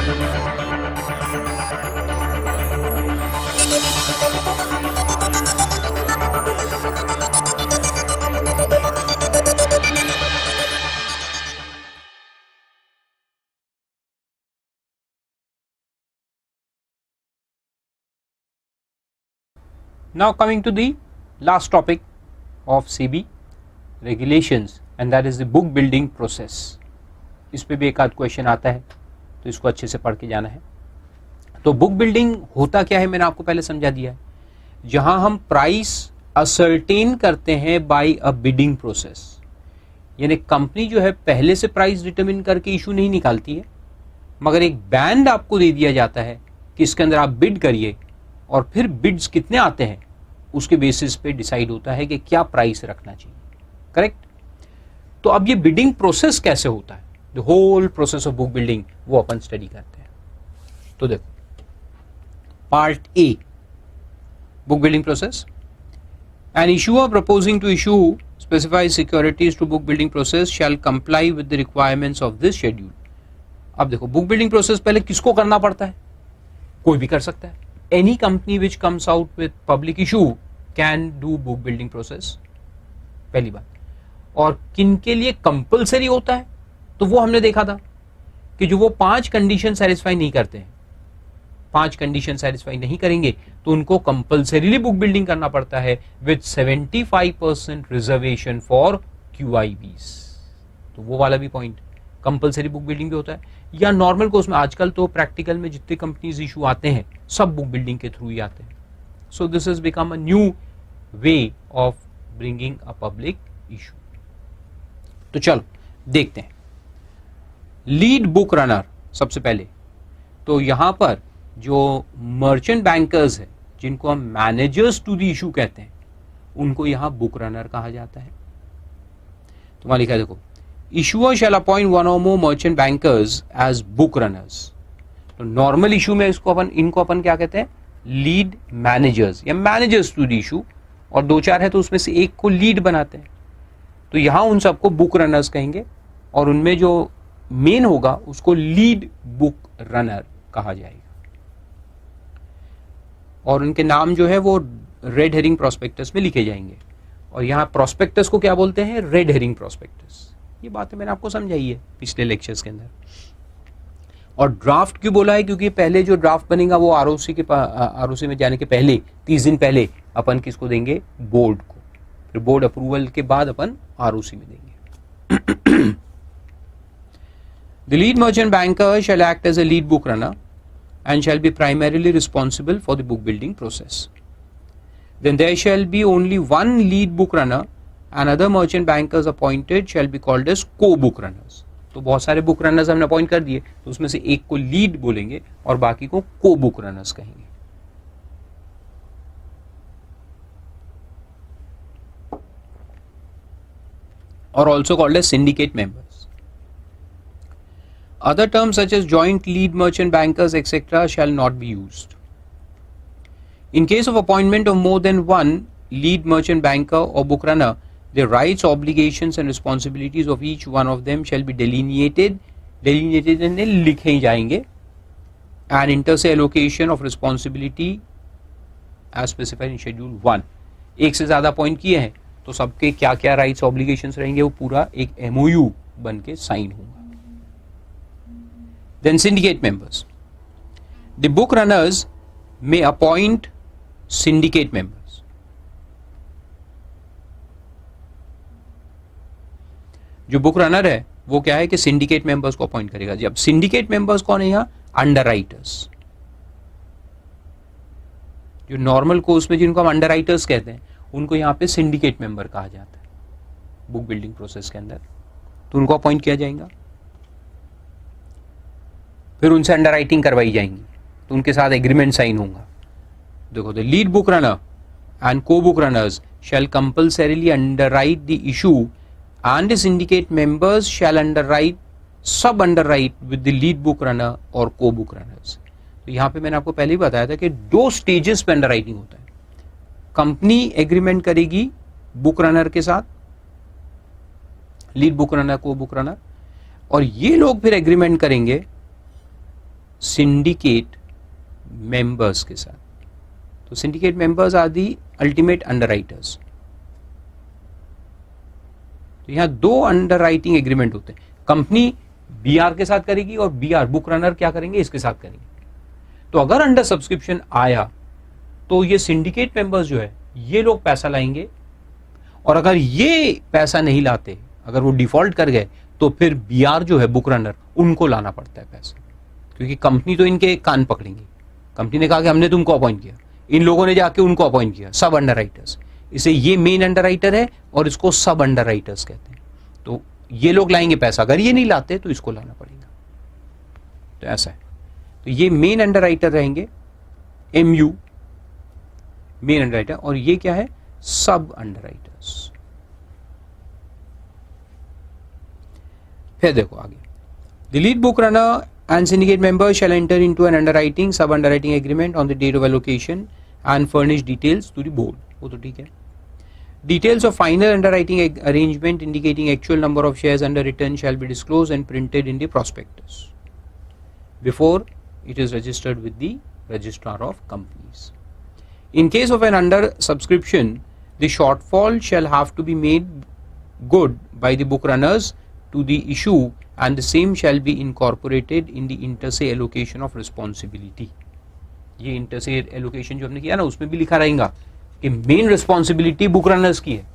Now coming to the last topic of SEBI regulations and that is the book building process. इस पे भी एक आध question आता है तो इसको अच्छे से पढ़ के जाना है. तो बुक बिल्डिंग होता क्या है मैंने आपको पहले समझा दिया है. जहां हम प्राइस असर्टेन करते हैं बाय अ बिडिंग प्रोसेस, यानी कंपनी जो है पहले से प्राइस डिटरमिन करके इशू नहीं निकालती है, मगर एक बैंड आपको दे दिया जाता है कि इसके अंदर आप बिड करिए और फिर बिड्स कितने आते हैं उसके बेसिस पे डिसाइड होता है कि क्या प्राइस रखना चाहिए. करेक्ट. तो अब ये बिडिंग प्रोसेस कैसे होता है, the whole process of book building, वो अपन स्टडी करते हैं. तो देखो part A, book building process. An issuer proposing to issue specified securities to book building process shall comply with the requirements of this schedule. अब देखो book building process पहले किसको करना पड़ता है, कोई भी कर सकता है. Any company which comes out with public issue can do book building process, पहली बात. और किन के लिए कंपल्सरी होता है, तो वो हमने देखा था कि जो वो 5 कंडीशन सेटिस्फाई नहीं करते हैं, 5 कंडीशन सेटिस्फाई नहीं करेंगे तो उनको कंपल्सरीली बुक बिल्डिंग करना पड़ता है विद 75% रिजर्वेशन फॉर QIBs. तो वो वाला भी पॉइंट, कंपल्सरी बुक बिल्डिंग भी होता है. या नॉर्मल कोर्स में आजकल तो प्रैक्टिकल में जितने कंपनीज इशू आते हैं सब बुक बिल्डिंग के थ्रू ही आते हैं. So this is become a new way of bringing a public issue. तो चलो देखते हैं. लीड बुक रनर सबसे पहले. तो यहां पर जो मर्चेंट बैंकर्स है जिनको हम मैनेजर्स टू द इशू कहते हैं, उनको यहां बुक रनर कहा जाता है. तो वहां लिखा है देखो, issuer shell appoint one or more merchant bankers as book runners. तो नॉर्मल इशू में इनको अपन क्या कहते हैं, लीड मैनेजर्स या मैनेजर्स टू द इशू, और 2-4 है तो उसमें से एक को लीड बनाते हैं. तो यहां उन सबको बुक रनर्स कहेंगे और उनमें जो मेन होगा उसको लीड बुक रनर कहा जाएगा. और उनके नाम जो है वो रेड हेरिंग प्रोस्पेक्टस में लिखे जाएंगे. और यहां प्रोस्पेक्टस को क्या बोलते हैं, रेड हेरिंग प्रोस्पेक्टस. ये बातें मैंने आपको समझाई है पिछले लेक्चर्स के अंदर. और ड्राफ्ट क्यों बोला है, क्योंकि पहले जो ड्राफ्ट बनेगा वो आरओसी में जाने के पहले 30 दिन पहले अपन किसको देंगे, बोर्ड को. फिर बोर्ड अप्रूवल के बाद अपन आरओसी में देंगे. The lead merchant banker shall act as a lead book runner and shall be primarily responsible for the book building process. Then there shall be only one lead book runner and other merchant bankers appointed shall be called as co-book runners. तो बहुत सारे book runners हमने appoint कर दिए, तो उसमें से एक को लीड बोलेंगे और बाकी को को-बुक रनर्स कहेंगे. और also called as syndicate members. Other terms such as joint lead merchant bankers etc. shall not be used. In case of appointment of more than one lead merchant banker or book runner, the rights, obligations and responsibilities of each one of them shall be delineated and लिखे जाएंगे. And inter se allocation of responsibility as specified in schedule 1. एक से ज्यादा point किए हैं तो सबके क्या क्या राइट्स ऑब्लिगेशंस रहेंगे वो पूरा एक MOU बन के साइन होगा. Then syndicate members. The book runners may appoint syndicate members. जो बुक रनर है वो क्या है कि सिंडिकेट मेंबर्स को अपॉइंट करेगा. जब सिंडिकेट मेंबर्स कौन है, यहां अंडर राइटर्स. जो नॉर्मल कोर्स में जिनको हम अंडर राइटर्स कहते हैं उनको यहां पे सिंडिकेट मेंबर कहा जाता है बुक बिल्डिंग प्रोसेस के अंदर. तो उनको अपॉइंट किया जाएगा, फिर उनसे अंडर राइटिंग करवाई जाएंगी, तो उनके साथ एग्रीमेंट साइन होगा. देखो, the lead book runner and co book runners shall compulsorily underwrite the issue and the syndicate members shall underwrite sub underwrite with the lead book runner और co book runners. तो यहां पे मैंने आपको पहले ही बताया था कि 2 स्टेजेस पे अंडर राइटिंग होता है. कंपनी एग्रीमेंट करेगी बुक रनर के साथ, लीड बुक रनर को बुक रनर, और ये लोग फिर एग्रीमेंट करेंगे सिंडिकेट मेंबर्स के साथ। तो syndicate members are the ultimate underwriters. तो यहां दो अंडरराइटिंग एग्रीमेंट होते हैं, कंपनी बीआर के साथ करेगी और बीआर बुक रनर क्या करेंगे, इसके साथ करेंगे। तो अगर अंडर सब्सक्रिप्शन आया तो ये सिंडिकेट मेंबर्स जो है ये लोग पैसा लाएंगे, और अगर ये पैसा नहीं लाते, अगर वो डिफॉल्ट कर गए, तो फिर बीआर जो है बुक रनर, उनको लाना पड़ता है पैसा, क्योंकि कंपनी तो इनके कान पकड़ेंगी। कंपनी ने कहा कि हमने तुमको अपॉइंट किया, इन लोगों ने जाके उनको अपॉइंट किया, सब अंडरराइटर्स। इसे ये मेन अंडरराइटर है और इसको सब अंडरराइटर्स कहते हैं। तो ये लोग लाएंगे पैसा, अगर ये नहीं लाते तो इसको लाना पड़ेगा। तो ऐसा है। तो ये मेन अंडरराइटर रहेंगे, एमयू मेन अंडरराइटर, और ये क्या है, सब अंडरराइटर्स। फिर देखो आगे, the lead book runner and syndicate members shall enter into an underwriting sub underwriting agreement on the date of allocation and furnish details to the board. वो तो ठीक है। Details of final underwriting arrangement indicating actual number of shares underwritten shall be disclosed and printed in the prospectus before it is registered with the registrar of companies. In case of an under subscription, the shortfall shall have to be made good by the book runners to the issue and the same shall be incorporated in the inter se allocation of responsibility. ये inter से allocation जो हमने किया ना, उसमें भी लिखा रहेगा कि मेन रिस्पॉन्सिबिलिटी बुक रनर्स की है।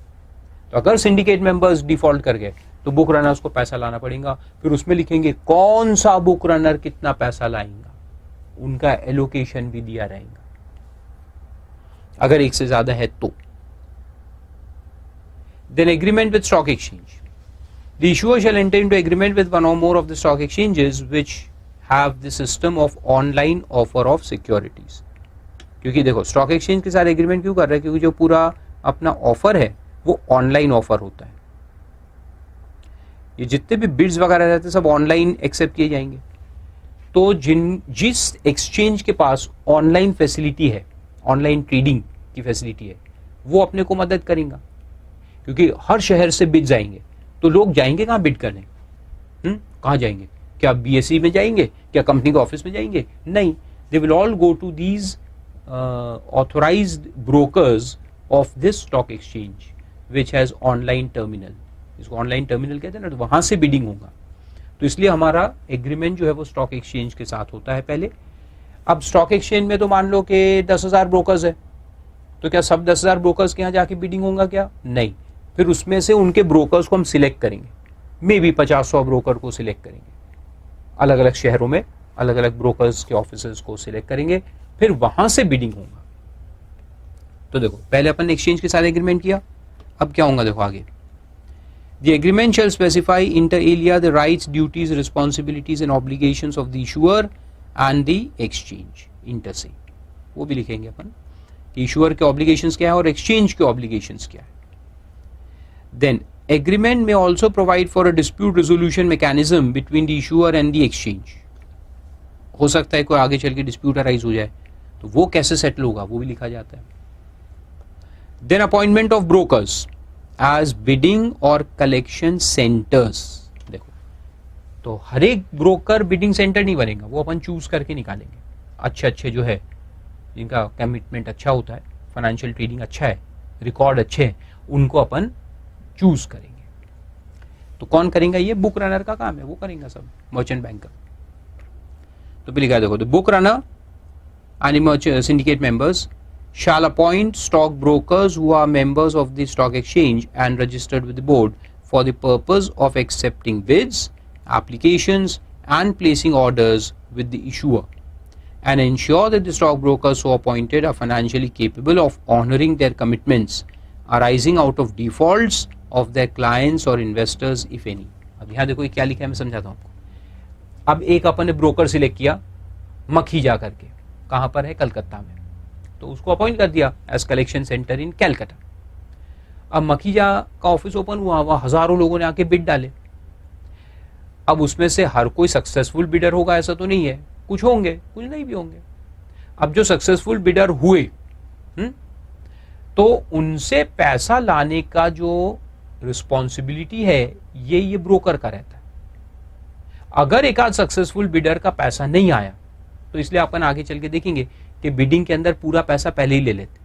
तो अगर सिंडिकेट मेंबर्स डिफॉल्ट कर गए तो बुक रनर्स को पैसा लाना पड़ेगा, फिर उसमें लिखेंगे कौन सा बुक रनर कितना पैसा लाएगा, उनका एलोकेशन भी दिया रहेगा अगर एक से ज्यादा है तो। Then agreement with stock exchange, the issuer shall enter into agreement with one or more of the stock exchanges which have the system of online offer of securities. क्योंकि देखो स्टॉक एक्सचेंज के साथ एग्रीमेंट क्यों कर रहे हैं, क्योंकि जो पूरा अपना ऑफर है वो ऑनलाइन ऑफर होता है। ये जितने भी बिड्स वगैरह रहते हैं सब ऑनलाइन एक्सेप्ट किए जाएंगे। तो जिस एक्सचेंज के पास ऑनलाइन फैसिलिटी है, ऑनलाइन ट्रेडिंग की फैसिलिटी है, वो अपने को मदद करेगा, क्योंकि हर शहर से बिड्स आएंगे। तो लोग जाएंगे कहाँ बिड करने, कहाँ जाएंगे, क्या बीएसई में जाएंगे, क्या कंपनी के ऑफिस में जाएंगे, नहीं, they will all go to these authorised brokers of this stock exchange which has online terminal. इसको ऑनलाइन टर्मिनल कहते हैं ना, तो वहां से बिडिंग होगा। तो इसलिए हमारा एग्रीमेंट जो है वो स्टॉक एक्सचेंज के साथ होता है पहले। अब स्टॉक एक्सचेंज में तो मान लो कि 10,000 ब्रोकर्स है, तो क्या सब 10,000 ब्रोकर्स के यहाँ जाके बिडिंग होगा क्या, नहीं। फिर उसमें से उनके ब्रोकर्स को हम सिलेक्ट करेंगे, मे बी 50-100 ब्रोकर को सिलेक्ट करेंगे, अलग अलग शहरों में अलग अलग ब्रोकर्स के ऑफिसर्स को सिलेक्ट करेंगे, फिर वहां से बिडिंग होगा। तो देखो पहले अपन ने एक्सचेंज के साथ एग्रीमेंट किया, अब क्या होगा देखो आगे, the agreement shall specify inter alia the rights, duties, responsibilities and obligations of the issuer and the exchange inter se. वो भी लिखेंगे अपन कि इशुअर के ऑब्लिगेशंस क्या है और एक्सचेंज के ऑब्लिगेशंस क्या है। Then agreement may also provide for a dispute resolution mechanism between the issuer and the exchange. हो सकता है कोई आगे चल के डिस्प्यूट अराइज हो जाए, तो वो कैसे सेटल होगा वो भी लिखा जाता है। Then appointment of brokers as bidding or collection centers. देखो तो हर एक ब्रोकर बिडिंग सेंटर नहीं बनेगा, वो अपन चूज करके निकालेंगे। अच्छे अच्छे जो है जिनका कमिटमेंट अच्छा होता है, फाइनेंशियल ट्रेडिंग अच्छा है, रिकॉर्ड अच्छे हैं, उनको अपन चूज करेंगे। तो कौन करेंगे, ये बुक रनर का काम है, वो करेंगे सब, मर्चेंट बैंकर। तो भी लिखा है देखो, the book runner and syndicate members shall appoint stock brokers who are members of the stock exchange and registered with the board for the purpose of accepting bids, applications and placing orders with the issuer, and ensure that the stock brokers so appointed are financially capable of honoring their commitments arising out of defaults of their clients or investors if any. अब यहाँ देखो ये क्या लिखा है, मैं समझाता हूँ आपको। अब एक अपन ने ब्रोकर सिलेक्ट किया मखीजा करके, कहाँ पर है, कलकत्ता में, तो उसको अपॉइंट कर दिया एज कलेक्शन सेंटर इन कैलकाटा। अब मखीजा का ऑफिस ओपन हुआ, वहाँ हजारों लोगों ने आके बिड डाले। अब उसमें से हर कोई सक्सेसफुल बिडर होगा ऐसा तो नहीं है, कुछ होंगे कुछ नहीं भी होंगे। अब जो सक्सेसफुल बिडर हुए तो उनसे पैसा लाने का जो रिस्पॉन्सिबिलिटी है ये ब्रोकर का रहता है। अगर एक आध सक्सेसफुल बिडर का पैसा नहीं आया तो इसलिए अपन आगे चल के देखेंगे कि बिडिंग के अंदर पूरा पैसा पहले ही ले लेते,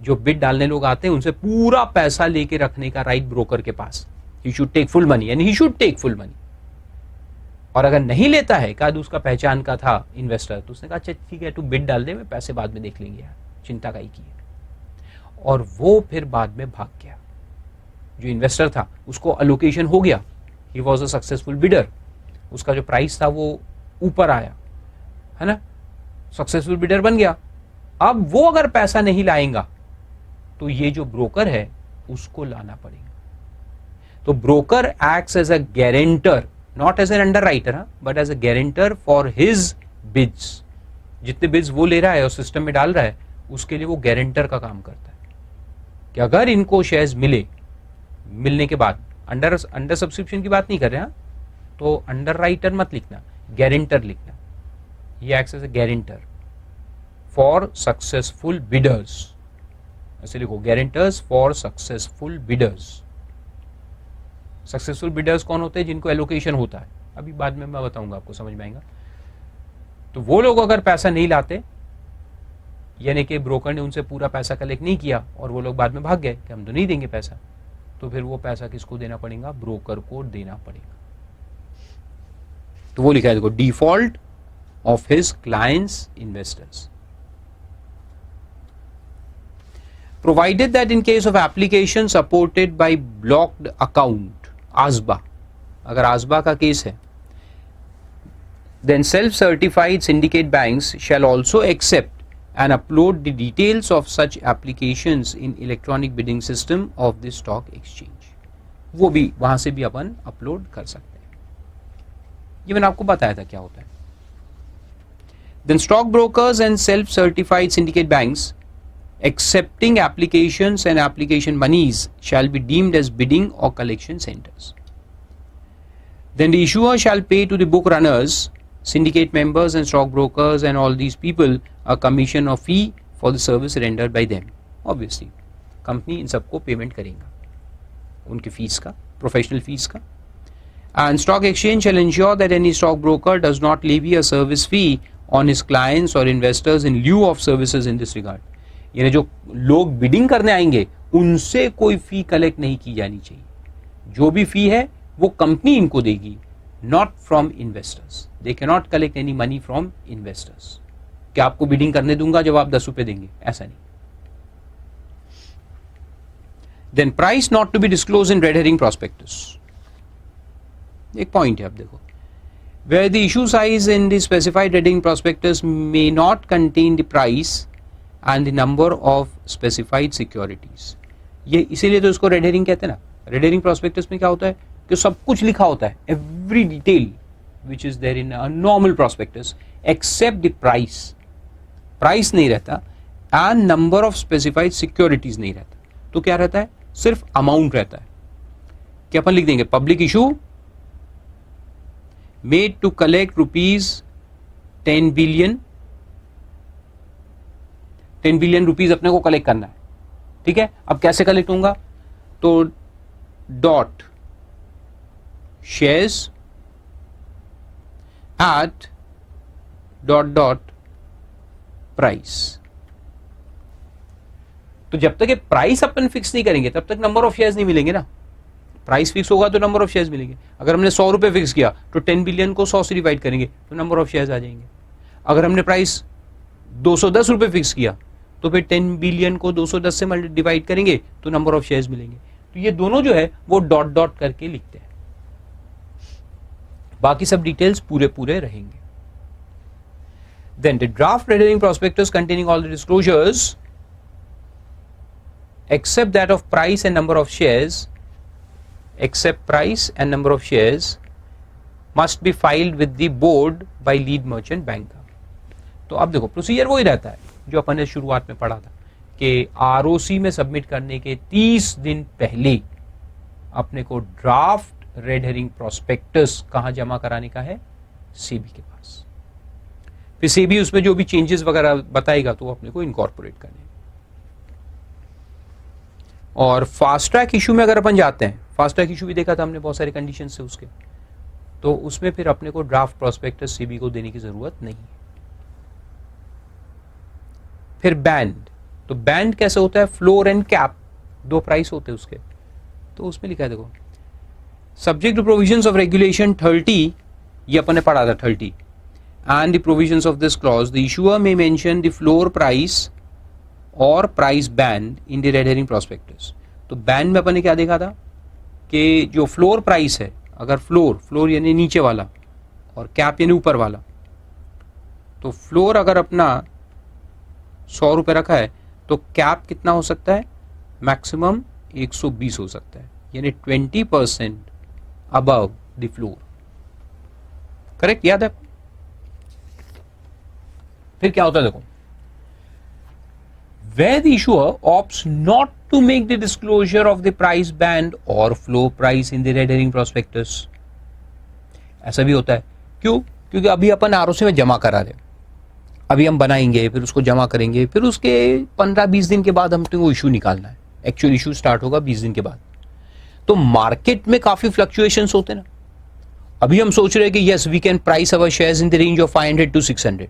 जो बिड डालने लोग आते हैं उनसे पूरा पैसा लेके रखने का राइट ब्रोकर के पास, he should take full money, यानी he should take full money. और अगर नहीं लेता है, कहा उसका पहचान का था इन्वेस्टर, तो उसने कहा अच्छा ठीक है तू बिड डाल दे, मैं पैसे बाद में देख लेंगे यार, चिंता का ही की है। और वो फिर बाद में भाग गया। जो इन्वेस्टर था उसको अलोकेशन हो गया, he was a successful bidder, उसका जो प्राइस था वो ऊपर आया, है ना, सक्सेसफुल बिडर बन गया। अब वो अगर पैसा नहीं लाएगा तो ये जो ब्रोकर है उसको लाना पड़ेगा। तो broker acts as a guarantor, not as an underwriter, but as a guarantor for his bids. जितने बिड्स वो ले रहा है और सिस्टम में डाल रहा है, उसके लिए वो गारंटर का काम करता है कि अगर इनको शेयर्स मिलने के बाद, अंडर सब्सक्रिप्शन की बात नहीं कर रहे हैं, तो अंडर राइटर मत लिखना, गारंटर लिखना। ये acts as a guarantor for successful bidders, ऐसे लिखो, guarantors for successful bidders. Successful bidders कौन होते हैं? जिनको एलोकेशन होता है, अभी बाद में मैं बताऊंगा, आपको समझ में आएगा। तो वो लोग अगर पैसा नहीं लाते, यानी कि ब्रोकर ने उनसे पूरा पैसा कलेक्ट नहीं किया और वो लोग बाद में भाग गए कि हम तो नहीं देंगे पैसा, तो फिर वो पैसा किसको देना पड़ेगा? ब्रोकर को देना पड़ेगा। तो वो लिखा है देखो, default of his clients investors, provided that in case of application supported by blocked account, ASBA, अगर ASBA का केस है, then self-certified syndicate banks shall also accept and upload the details of such applications in electronic bidding system of the stock exchange. वो भी वहां से भी अपन upload कर सकते हैं। ये मैंने आपको बताया था क्या होता है। Then stock brokers and self-certified syndicate banks accepting applications and application monies shall be deemed as bidding or collection centers. Then the issuer shall pay to the book runners, syndicate members and stock brokers and all these people a commission or fee for the service rendered by them. Obviously, company इन सबको payment करेगा, उनकी fees का, professional fees का। And stock exchange shall ensure that any stock broker does not levy a service fee on his clients or investors in lieu of services in this regard. यानी जो लोग bidding करने आएंगे उनसे कोई फी collect नहीं की जानी चाहिए, जो भी फी है वो कंपनी इनको देगी, not from investors. They can not collect any money from investors. क्या आपको बिडिंग करने दूंगा जब आप 10 रुपए देंगे, ऐसा नहीं। Then price not to be disclose in red herring prospectus, एक पॉइंट है, अब देखो, where the issue size in the specified red herring prospectus may not contain the price and the number of specified securities. ये इसीलिए तो इसको red herring कहते हैं ना। रेड हेरिंग प्रोस्पेक्टस में क्या होता है कि सब कुछ लिखा होता है, every detail which is there in a normal prospectus except the price. Price नहीं रहता and number of specified securities नहीं रहता। तो क्या रहता है? सिर्फ अमाउंट रहता है कि अपन लिख देंगे public issue made to collect ₹10 billion, 10 billion rupees अपने को कलेक्ट करना है, ठीक है। अब कैसे कलेक्ट होगा? तो dot shares at dot price. तो जब तक ये प्राइस अपन फिक्स नहीं करेंगे तब तक नंबर ऑफ शेयर्स नहीं मिलेंगे ना। प्राइस फिक्स होगा तो नंबर ऑफ शेयर्स मिलेंगे। अगर हमने 100 रुपए फिक्स किया तो 10 बिलियन को 100 से डिवाइड करेंगे तो नंबर ऑफ शेयर्स आ जाएंगे। अगर हमने प्राइस 210 रुपए फिक्स किया तो फिर 10 बिलियन को 210 से डिवाइड करेंगे तो नंबर ऑफ शेयर्स मिलेंगे। तो ये दोनों जो है वो डॉट डॉट करके लिखते हैं, बाकी सब डिटेल्स पूरे पूरे रहेंगे। Then the draft red herring prospectus containing all the disclosures except that of price and number of shares, except price and number of shares must be filed with the board by lead merchant banker. तो अब देखो procedure वही रहता है जो अपन ने शुरुआत में पढ़ा था कि आरओसी में सबमिट करने के 30 दिन पहले अपने को ड्राफ्ट रेड हेरिंग प्रोस्पेक्टस कहां जमा कराने का है? सेबी के पास। फिर सेबी उसमें जो भी चेंजेस वगैरह बताएगा तो वो अपने को इनकॉर्पोरेट करने। और फास्ट ट्रैक इशू में अगर अपन जाते हैं, फास्ट ट्रैक इशू भी देखा था हमने, बहुत सारे कंडीशन से उसके, तो उसमें फिर अपने को ड्राफ्ट प्रोस्पेक्टस सेबी को देने की जरूरत नहीं है। फिर बैंड, तो बैंड कैसे होता है, फ्लोर एंड कैप, दो प्राइस होते हैं उसके, तो उसमें लिखा है देखो subject to provisions of regulation 30, ये अपन ने पढ़ा था 30, and the provisions of this clause the issuer may mention the floor price or price band in the red herring prospectus। तो बैंड में अपन ने क्या देखा था कि जो फ्लोर प्राइस है, अगर फ्लोर यानी नीचे वाला और कैप यानी ऊपर वाला, तो फ्लोर अगर अपना 100 रुपये रखा है तो कैप कितना हो सकता है, मैक्सिमम 120 हो सकता है, यानी 20% अबव द फ्लोर। करेक्ट, याद है। फिर क्या होता है देखो, where the issuer opts not to make the disclosure of the price band or floor price in the red herring prospectus। ऐसा भी होता है, क्यों, क्योंकि अभी अपन आरओसी में जमा करा रहे, अभी हम बनाएंगे, फिर उसको जमा करेंगे, फिर उसके 15-20 दिन के बाद हमको वो इशू निकालना है, एक्चुअल इशू स्टार्ट होगा 20 दिन के बाद। तो मार्केट में काफी फ्लक्चुएशंस होते हैं ना, अभी हम सोच रहे हैं कि yes we can price our shares in the range of 500 to 600,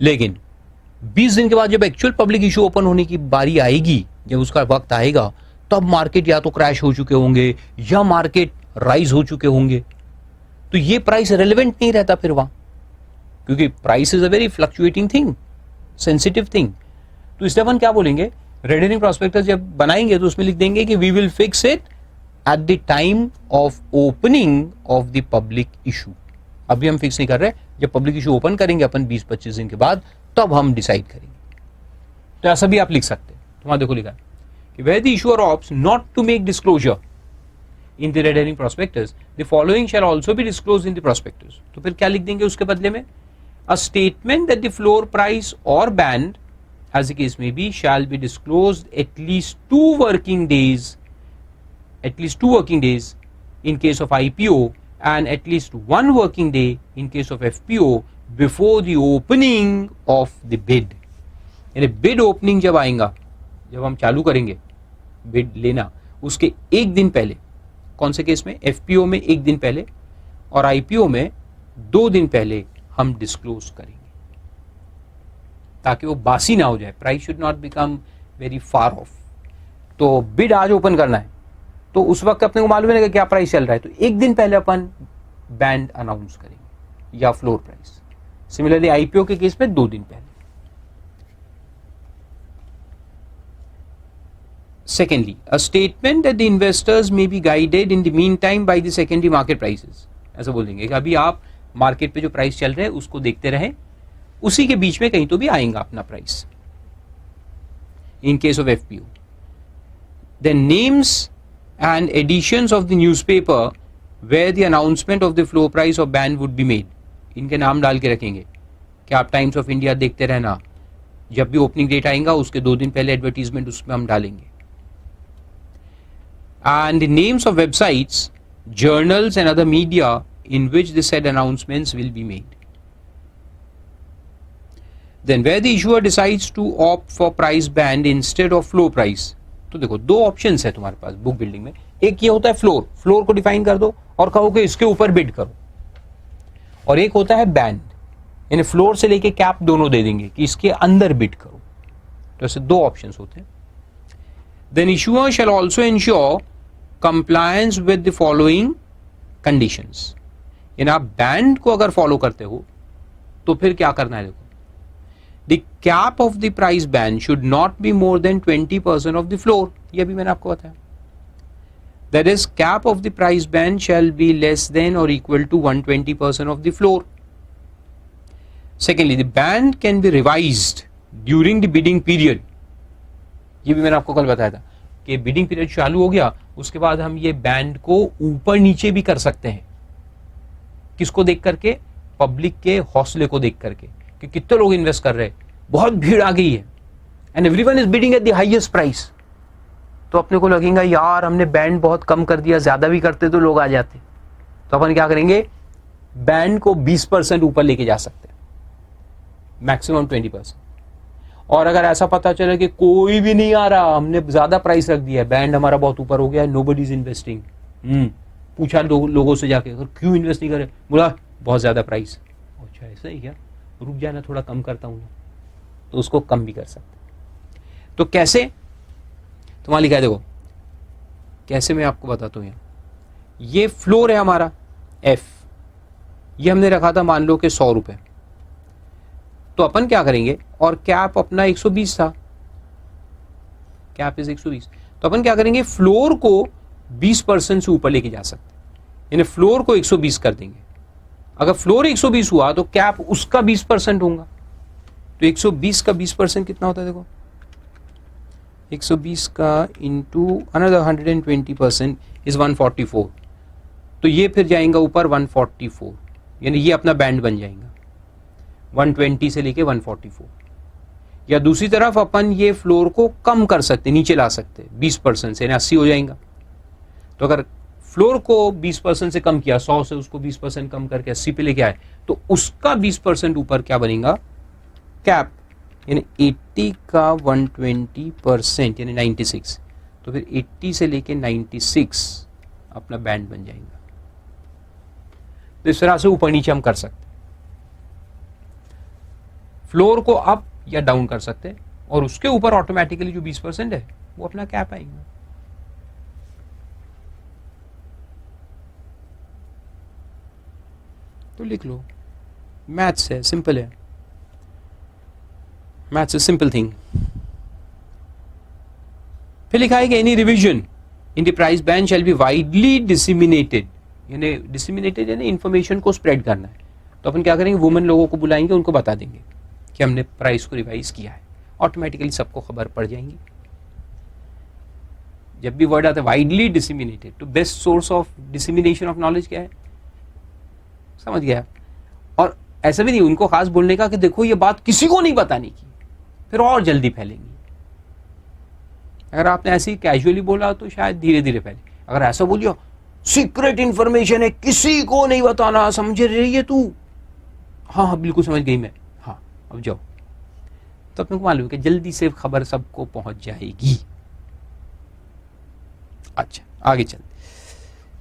लेकिन 20 दिन के बाद जब एक्चुअल पब्लिक इशू ओपन होने की बारी आएगी, जब उसका वक्त आएगा, तब मार्केट या तो क्रैश हो चुके होंगे या मार्केट राइज हो चुके होंगे, तो ये प्राइस रेलेवेंट नहीं रहता फिर वहां, क्योंकि price is a very fluctuating thing, sensitive thing. तो इसलिए अपन क्या बोलेंगे, रेड हेरिंग प्रॉस्पेक्टस जब बनाएंगे तो उसमें लिख देंगे कि we will fix it at the time of opening of the public issue. अभी हम फिक्स नहीं कर रहे, जब पब्लिक इशू ओपन करेंगे अपन 20-25 दिन के बाद, तब हम डिसाइड करेंगे। तो ऐसा भी आप लिख सकते हैं, तो वहां देखो लिखा है कि where the issuer opts not to make disclosure in the red herring prospectus, the following shall also be disclosed in the prospectus। तो फिर क्या लिख देंगे उसके बदले में, a statement that the floor price or band as the case may be shall be disclosed at least 2 working days in case of IPO and at least 1 working day in case of FPO before the opening of the bid। यानी bid opening जब आएगा, जब हम चालू करेंगे bid लेना, उसके एक दिन पहले, कौन से केस में, एफपीओ में 1 दिन पहले और आईपीओ में 2 दिन पहले हम डिस्क्लोज करेंगे, ताकि वो बासी ना हो जाए, price should not become very far of. तो बिड आज ओपन करना है, तो उस वक्त अपने को मालूम है कि क्या प्राइस चल रहा है, तो 1 दिन पहले अपन बैंड अनाउंस करेंगे या फ्लोर प्राइस। सिमिलरली आईपीओ के केस में 2 दिन पहले। Secondly, a statement that the investors may be guided in the meantime by the secondary market prices। ऐसा बोल देंगे कि अभी आप मार्केट पे जो प्राइस चल रहे हैं उसको देखते रहें, उसी के बीच में कहीं तो भी आएगा अपना price. In case of FPO, then names and editions of the newspaper where the announcement of the floor price or band would be made, इनके नाम डाल के रखेंगे कि आप टाइम्स ऑफ इंडिया देखते रहना, जब भी ओपनिंग डेट आएगा उसके 2 दिन पहले एडवर्टीजमेंट उसमें हम डालेंगे। And the names of websites, journals and other media in which the said announcements will be made। Then where the issuer decides to opt for price band instead of floor price, तो देखो 2 options है तुम्हारे पास book building में, एक ये होता है floor को डिफाइन कर दो और कहो कि इसके ऊपर बिड करो, और एक होता है बैंड, यानी फ्लोर से लेके कैप दोनों दे देंगे कि इसके अंदर बिड करो। तो ऐसे 2 ऑप्शंस होते हैं। Then issuer shall also ensure compliance with the following conditions। यानी आप बैंड को अगर फॉलो करते हो तो फिर क्या करना है, देखो the cap of the price band should not be more than 20% of the floor। ये भी मैंने आपको बताया। That is, cap of the price band shall be less than or equal to 120% of the floor। Secondly, the band can be revised during the bidding period। ये भी मैंने आपको कल बताया था कि बिडिंग पीरियड चालू हो गया, उसके बाद हम ये बैंड को ऊपर नीचे भी कर सकते हैं। किसको देख करके, पब्लिक के हौसले को देख करके कि कितने लोग इन्वेस्ट कर रहे हैं, बहुत भीड़ आ गई है and everyone is bidding at the highest price. तो अपने को लगेगा यार हमने बैंड बहुत कम कर दिया, ज्यादा भी करते तो लोग आ जाते। तो अपन क्या करेंगे, बैंड को 20% ऊपर लेके जा सकते हैं, मैक्सिमम 20%। और अगर ऐसा पता चले कि कोई भी नहीं आ रहा, हमने ज्यादा प्राइस रख दिया है, बैंड हमारा बहुत ऊपर हो गया है, नोबडी इज इन्वेस्टिंग, पूछा लोगों से जाके क्यों इन्वेस्ट नहीं करे, बोला बहुत ज्यादा प्राइस। अच्छा ऐसा ही क्या, रुक जाना थोड़ा कम करता हूँ। तो उसको कम भी कर सकते। तो कैसे, तो वहां लिखा है देखो, कैसे मैं आपको बताता हूं। ये फ्लोर है हमारा एफ, ये हमने रखा था मान लो कि 100 रुपए, तो अपन क्या करेंगे, और कैप अपना 120 था, कैप इज 120, तो अपन क्या करेंगे, फ्लोर को 20% से ऊपर लेके जा सकते, यानी फ्लोर को 120 कर देंगे। अगर फ्लोर 120 हुआ तो कैप उसका 20% होगा, तो 120 का 20% कितना होता है, देखो 120 का इंटू अनदर 120% इज 144, तो ये फिर जाएगा ऊपर 144, यानी ये अपना बैंड बन जाएगा 120 से लेके 144। या दूसरी तरफ अपन ये फ्लोर को कम कर सकते, नीचे ला सकते 20% से, यानी 80 हो जाएगा। तो अगर फ्लोर को 20% से कम किया, 100 से उसको 20% कम करके 80 पे लेके आए, तो उसका 20% ऊपर क्या बनेगा, कैप, यानी 80 का 120% यानी 96, तो फिर 80 से लेके 96 अपना बैंड बन जाएगा। तो इस तरह से ऊपर नीचे हम कर सकते, फ्लोर को अप या डाउन कर सकते हैं, और उसके ऊपर ऑटोमेटिकली जो 20% है वो अपना कैप आएगा। तो लिख लो, मैथ्स है, सिंपल है, मैथ्स इज सिंपल थिंग। फिर लिखा है कि any revision in the price band shall be widely disseminated, यानी डिसिमिनेटेड यानी इंफॉर्मेशन को स्प्रेड करना है। तो अपन क्या करेंगे, वुमेन लोगों को बुलाएंगे, उनको बता देंगे कि हमने प्राइस को रिवाइज किया है, ऑटोमेटिकली सबको खबर पड़ जाएंगी। जब भी वर्ड आता है वाइडली डिसिमिनेटेड, तो best source of dissemination of knowledge क्या है, समझ गया। और ऐसा भी नहीं उनको खास बोलने का कि देखो ये बात किसी को नहीं बताने की, फिर और जल्दी फैलेंगी। अगर आपने ऐसे ही कैजुअली बोला तो शायद धीरे धीरे फैले। अगर ऐसा बोलियो सीक्रेट इंफॉर्मेशन है, किसी को नहीं बताना, समझ रही है तू, हाँ हाँ बिल्कुल समझ गई मैं, हाँ अब जाओ, तो अपने को मालूम है कि जल्दी से खबर सबको पहुंच जाएगी। अच्छा आगे चल,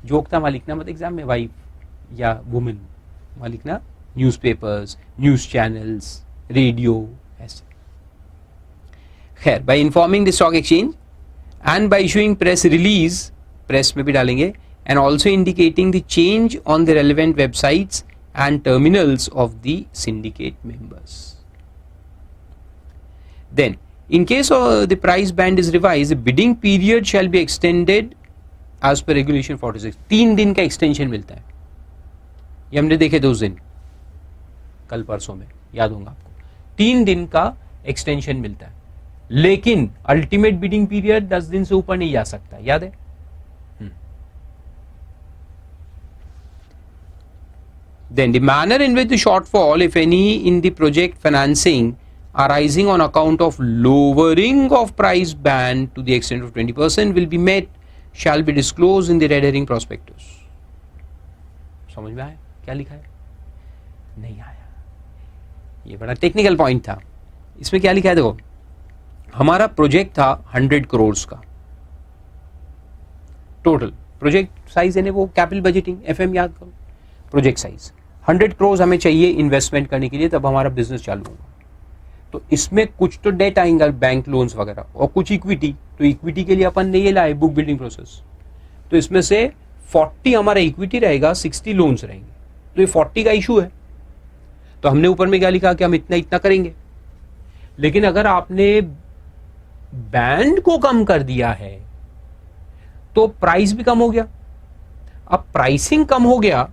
जोकता वहां लिखना मत एग्जाम में, वाइफ या वुमेन, वहां लिखना न्यूज़पेपर्स, न्यूज चैनल्स, रेडियो, ऐसे। खैर, by informing the stock exchange and by issuing press release, press में भी डालेंगे, and also indicating the change on the relevant websites and terminals of the syndicate members. Then, in case the price band is revised, the bidding period shall be extended as per regulation 46। 3 दिन का extension मिलता है, ये हमने देखे 2 दिन कल परसों में, याद होगा आपको, 3 दिन का एक्सटेंशन मिलता है, लेकिन अल्टीमेट बिडिंग पीरियड 10 दिन से ऊपर नहीं जा सकता, याद है। Then the manner in which the shortfall, if any, in the project financing arising on account of lowering of price band to the extent of 20% will be met shall be disclosed in the red herring prospectus। समझ में आया क्या लिखा है, नहीं आया, ये बड़ा टेक्निकल पॉइंट था। इसमें क्या लिखा है देखो, हमारा प्रोजेक्ट था 100 करोड़ का टोटल प्रोजेक्ट साइज, यानी वो कैपिटल बजटिंग एफएम याद करो, प्रोजेक्ट साइज 100 करोड़ हमें चाहिए इन्वेस्टमेंट करने के लिए, तब हमारा बिजनेस चालू होगा। तो इसमें कुछ तो डेट आएंगे, बैंक लोन्स वगैरह, और कुछ इक्विटी, तो इक्विटी के लिए अपन नहीं लाए बुक बिल्डिंग प्रोसेस, तो इसमें से 40 हमारा इक्विटी रहेगा, 60 लोन्स रहेंगे, तो ये 40 का इशू है। तो हमने ऊपर में क्या लिखा कि हम इतना इतना करेंगे, लेकिन अगर आपने बैंड को कम कर दिया है तो प्राइस भी कम हो गया। अब प्राइसिंग कम हो गया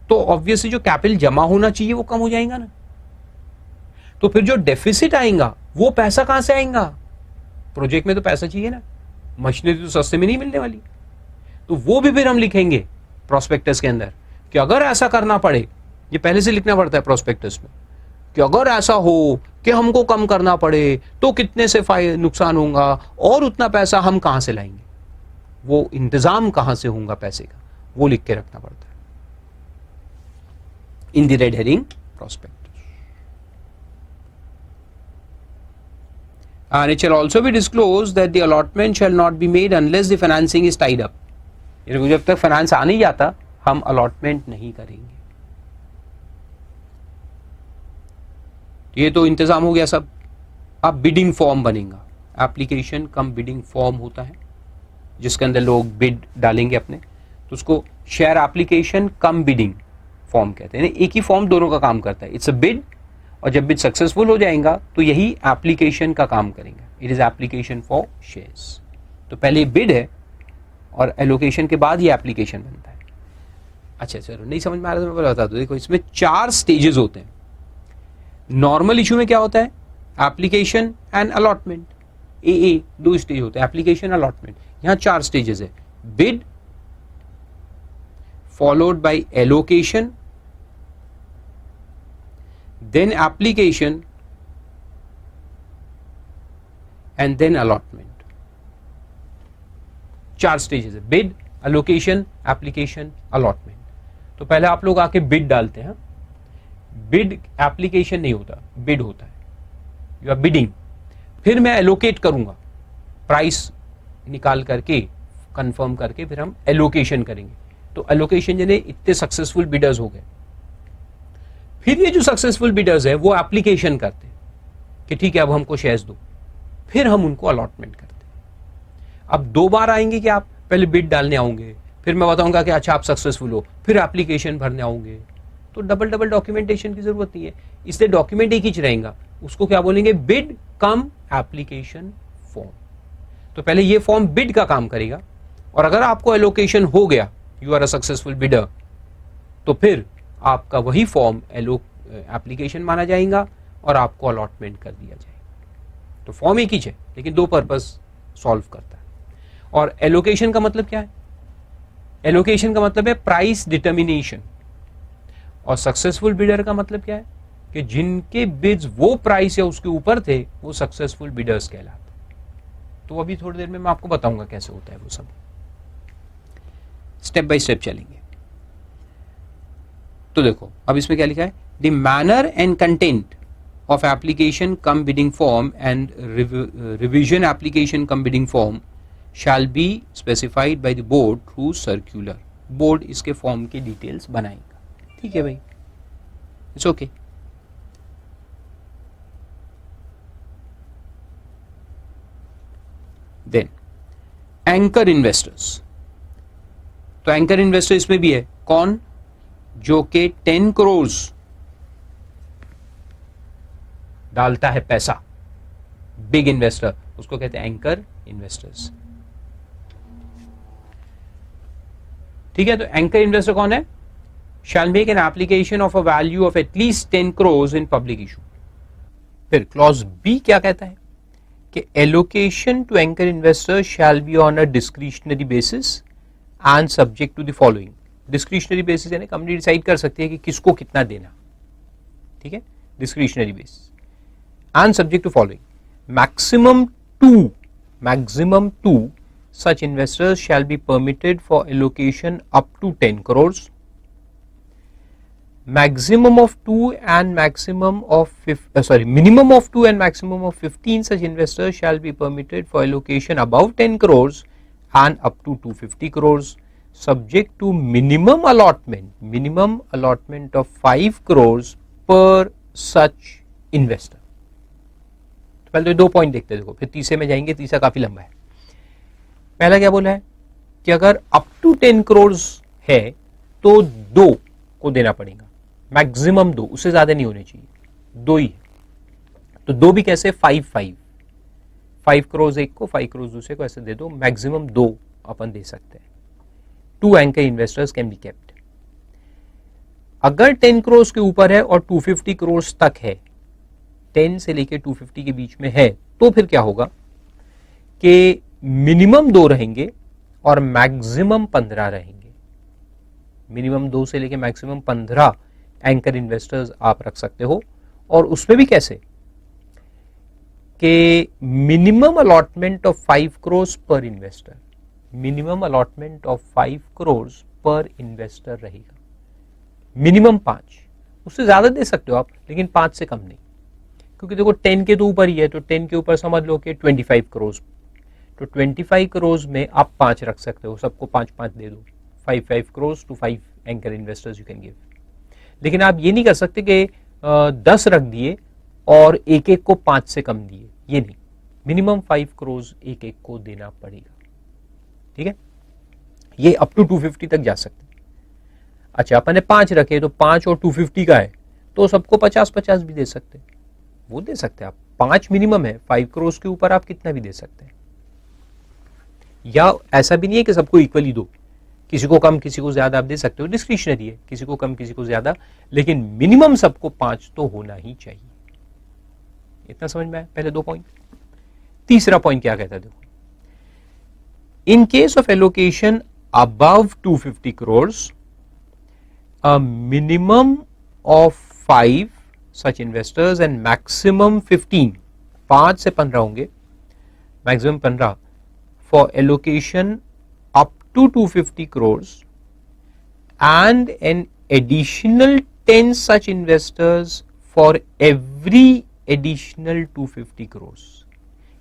तो ऑब्वियसली जो कैपिटल जमा होना चाहिए वो कम हो जाएगा ना, तो फिर जो डेफिसिट आएगा वो पैसा कहां से आएगा, प्रोजेक्ट में तो पैसा चाहिए ना, मशीनरी तो सस्ते में नहीं मिलने वाली, तो वो भी फिर हम लिखेंगे प्रोस्पेक्टस के अंदर कि अगर ऐसा करना पड़े, ये पहले से लिखना पड़ता है प्रोस्पेक्टस में, कि अगर ऐसा हो कि हमको कम करना पड़े तो कितने से नुकसान होगा और उतना पैसा हम कहां से लाएंगे, वो इंतजाम कहां से होगा पैसे का, वो लिख के रखना पड़ता है in the red herring prospectus. And it shall also be disclosed that the allotment shall not be made unless the financing is tied up। जब तक फाइनेंस आ नहीं जाता हम अलॉटमेंट नहीं करेंगे। ये तो इंतजाम हो गया सब, अब बिडिंग फॉर्म बनेगा, एप्लीकेशन कम बिडिंग फॉर्म होता है जिसके अंदर लोग बिड डालेंगे अपने, तो उसको share application cum bidding form कहते हैं। एक ही फॉर्म दोनों का काम करता है, इट्स अ बिड, और जब बिड सक्सेसफुल हो जाएगा तो यही एप्लीकेशन का काम करेंगे, it is application for shares. तो पहले बिड है और एलोकेशन के बाद ये एप्लीकेशन बनता है। अच्छा चलो, नहीं समझ में आ रहा तो मैं बता दूं, देखो इसमें 4 स्टेजेस होते हैं। नॉर्मल इशू में क्या होता है, application and allotment, a 2 stage होते हैं, एप्लीकेशन अलॉटमेंट। यहां 4 स्टेजेस है, bid followed by allocation, then application and then allotment. 4 stages है, बिड, एलोकेशन, एप्लीकेशन, अलॉटमेंट। तो पहले आप लोग आके बिड डालते हैं, बिड एप्लीकेशन नहीं होता, बिड होता है, यू आर बिडिंग। फिर मैं एलोकेट करूंगा, प्राइस निकाल करके कंफर्म करके फिर हम एलोकेशन करेंगे। तो एलोकेशन यानी इतने सक्सेसफुल बिडर्स हो गए, फिर ये जो सक्सेसफुल बिडर्स है वो एप्लीकेशन करते हैं कि ठीक है अब हमको शेयर्स दो, फिर हम उनको अलॉटमेंट करते हैं। अब 2 बार आएंगे कि आप पहले बिड डालने आओगे, फिर मैं बताऊंगा कि अच्छा आप सक्सेसफुल हो, फिर एप्लीकेशन भरने आओगे, तो डबल डॉक्यूमेंटेशन की जरूरत नहीं है, इसलिए डॉक्यूमेंट एक ही रहेगा, उसको क्या बोलेंगे, बिड कम एप्लीकेशन फॉर्म। तो पहले ये फॉर्म बिड का काम करेगा, और अगर आपको एलोकेशन हो गया, you are a successful bidder, तो फिर आपका वही फॉर्म एप्लीकेशन माना जाएगा और आपको अलॉटमेंट कर दिया जाएगा। तो फॉर्म एक ही है लेकिन 2 पर्पस सॉल्व करता है। और एलोकेशन का मतलब क्या है, एलोकेशन का मतलब है प्राइस डिटर्मिनेशन, और सक्सेसफुल बिडर का मतलब क्या है कि जिनके बिड्स वो प्राइस या उसके ऊपर थे वो सक्सेसफुल बिडर्स कहलाते। तो अभी थोड़ी देर में मैं आपको बताऊंगा कैसे होता है वो सब, स्टेप बाय स्टेप चलेंगे। तो देखो अब इसमें क्या लिखा है, the manner and content of application cum bidding form and revision application cum bidding form shall be specified by the board through circular। Board इसके फॉर्म की डिटेल्स बनाएगा, ठीक है भाई, it's okay. Then anchor investors, तो anchor investor इसमें भी है, कौन, जो कि 10 करोड़ डालता है पैसा, बिग इन्वेस्टर, उसको कहते हैं एंकर इन्वेस्टर्स। ठीक है, तो एंकर इन्वेस्टर कौन है, shall make an application of a value of at least 10 crore in public issue. फिर क्लॉज बी क्या कहता है कि allocation to anchor investor shall be on a discretionary basis and subject to the following. Discretionary basis यानी company decide कर सकती है कि किसको कितना देना, ठीक है, discretionary basis and subject to following, maximum two such investors shall be permitted for allocation up to 10 crores, minimum of 2 and maximum of 15 such investors shall be permitted for allocation above 10 crores and up to 250 crores, subject to minimum allotment of 5 crores per such investor। तो पहले तो 2 point देखते हैं, देखो फिर तीसरे में जाएंगे, तीसरा काफी लंबा है। पहला क्या बोला है कि अगर अप टू 10 करोड़ है तो 2 को देना पड़ेगा, मैक्सिमम 2, उससे ज्यादा नहीं होने चाहिए, 2 ही है। तो 2 भी कैसे, 5 करोड़ एक को, 5 करोड़ दूसरे को, ऐसे दे दो, मैक्सिमम 2 अपन दे सकते हैं। 2 anchor investors can be kept. अगर 10 करोड़ के ऊपर है और 250 करोड़ तक है, 10 से लेकर 250 के बीच में है, तो फिर क्या होगा कि मिनिमम 2 रहेंगे और मैक्सिमम 15 रहेंगे। मिनिमम 2 से लेकर मैक्सिमम 15 एंकर इन्वेस्टर्स आप रख सकते हो। और उसमें भी कैसे कि मिनिमम अलॉटमेंट ऑफ 5 करोड़ पर investor, minimum allotment of 5 crore पर इन्वेस्टर रहेगा, मिनिमम 5, उससे ज्यादा दे सकते हो आप लेकिन 5 से कम नहीं, क्योंकि देखो 10 के तो ऊपर ही है, तो 10 के ऊपर समझ लो कि 25 करोड़, तो 25 करोड़ में आप 5 रख सकते हो, सबको 5 दे दो, 5 crore to 5 anchor investors you can give. लेकिन आप ये नहीं कर सकते कि 10 रख दिए और एक एक को 5 से कम दिए, ये नहीं, मिनिमम 5 करोड़ एक एक को देना पड़ेगा। ठीक है, ये अप टू 250 तक जा सकते हैं। अच्छा, अपन ने 5 रखे तो 5 और 250 का है तो सबको 50-50 भी दे सकते हैं, वो दे सकते हैं आप। 5 मिनिमम है, 5 करोड़ के ऊपर आप कितना भी दे सकते हैं। या ऐसा भी नहीं है कि सबको इक्वली दो, किसी को कम किसी को ज्यादा आप दे सकते हो, डिस्क्रिशनरी है, किसी को कम किसी को ज्यादा, लेकिन मिनिमम सबको 5 तो होना ही चाहिए। इतना समझ में आया पहले 2 पॉइंट। तीसरा पॉइंट क्या कहता है, देखो, इन case of allocation above 250 crore, a minimum of 5 such investors and maximum 15, 5 से 15 होंगे, maximum 15 for allocation up to 250 crores and an additional 10 such investors for every additional 250 crores।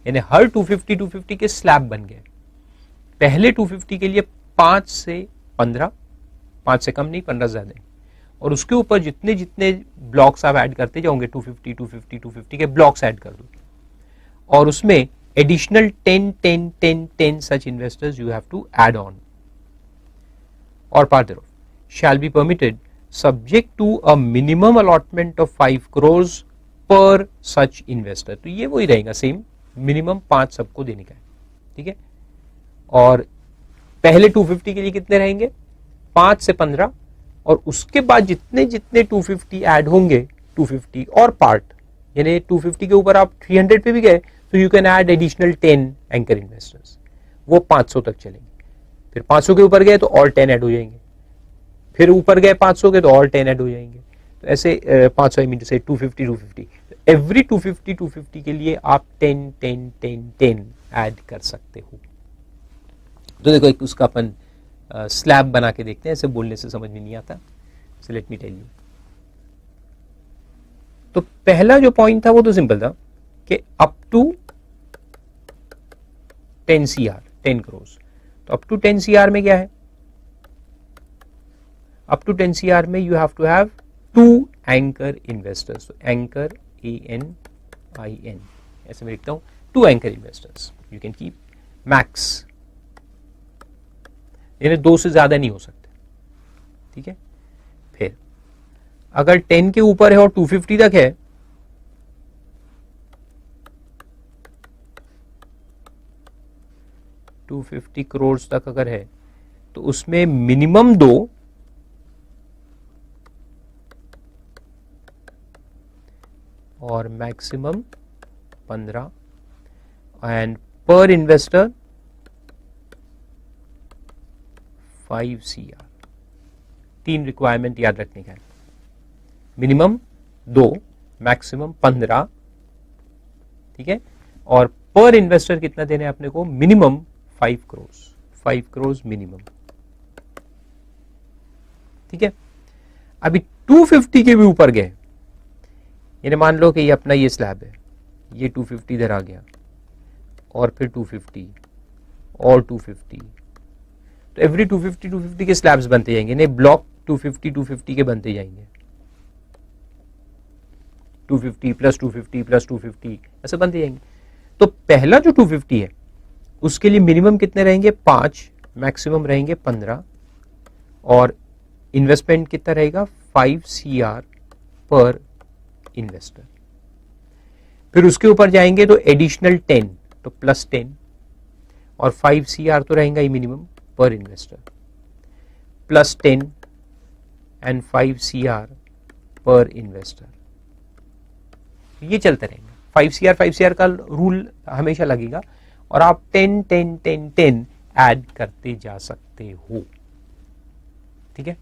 यानी हर 250 के स्लैब बन गए। पहले 250 के लिए 5 से 15, 5 से कम नहीं, 15 ज्यादा, और उसके ऊपर जितने जितने ब्लॉक्स आप ऐड करते जाओगे, 250 के ब्लॉक्स ऐड कर दो, और उसमें additional 10 such investors you have to add on, और part of shall be permitted subject to a minimum allotment of 5 crore पर सच इन्वेस्टर। तो ये वही रहेगा सेम, मिनिमम 5 सबको देने का है। ठीक है, और पहले 250 के लिए कितने रहेंगे, 5 से 15, और उसके बाद जितने जितने 250 ऐड होंगे, 250 और पार्ट, यानी 250 के ऊपर आप 300 पे भी गए तो you can add additional 10 anchor investors, वो 500 तक चलेंगे। फिर 500 के ऊपर गए तो और 10 ऐड हो जाएंगे, फिर ऊपर गए 500 के तो और 10 ऐड हो जाएंगे। तो ऐसे 500 मीटर से 250 एवरी 250 के लिए आप 10 ऐड कर सकते हो। तो देखो, एक उसका अपन स्लैब बना के देखते हैं, ऐसे बोलने से समझ में नहीं आता, so let me tell you. तो पहला जो पॉइंट था वो तो सिंपल था कि अप टू 10 CR, 10 करोड़। तो अप टू 10 CR में क्या है, अप टू 10 CR में you have to have 2 anchor investors. Anchor ANIN ऐसे मैं लिखता हूं, 2 anchor investors you can keep max, यानी 2 से ज्यादा नहीं हो सकते। ठीक है, फिर अगर 10 के ऊपर है और 250 तक है, $250 करोड़ तक अगर है, तो उसमें मिनिमम 2 और मैक्सिमम 15, एंड पर इन्वेस्टर 5 CR। 3 रिक्वायरमेंट याद रखने का है, मिनिमम 2, मैक्सिमम 15, ठीक है, और पर इन्वेस्टर कितना देना है अपने को, मिनिमम 5 करोड़, 5 करोड़ मिनिमम। ठीक है, अभी 250 के भी ऊपर गए, यानी मान लो कि ये अपना ये स्लैब है, ये 250 इधर आ गया, और फिर 250 और 250, तो एवरी 250 के स्लैब्स बनते जाएंगे, नहीं ब्लॉक 250 के बनते जाएंगे, 250 प्लस 250 प्लस 250 ऐसे बनते जाएंगे। तो पहला जो 250 है उसके लिए मिनिमम कितने रहेंगे, 5, मैक्सिमम रहेंगे 15, और इन्वेस्टमेंट कितना रहेगा, 5 CR पर इन्वेस्टर। फिर उसके ऊपर जाएंगे तो एडिशनल 10, तो प्लस 10, और 5 CR तो रहेगा ही मिनिमम पर इन्वेस्टर, प्लस 10 एंड 5 CR पर इन्वेस्टर। ये चलता रहेगा, 5 CR का रूल हमेशा लगेगा, और आप 10 ऐड करते जा सकते हो। ठीक है,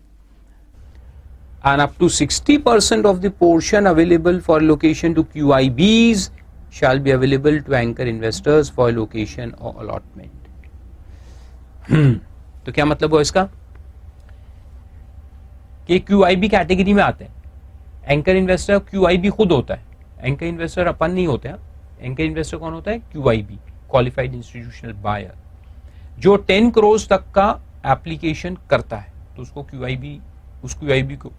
and up to 60% of the portion available for allocation to QIBs shall be available to anchor investors for allocation or allotment। तो क्या मतलब हुआ इसका, कि QIB कैटेगरी में आते हैं। एंकर इन्वेस्टर QIB खुद होता है, एंकर इन्वेस्टर अपन नहीं होते हैं। एंकर इन्वेस्टर कौन होता है, QIB, क्वालिफाइड इंस्टीट्यूशनल बायर, जो 10 करोड़ तक का एप्लीकेशन करता है, तो उसको QIB, उस QIB को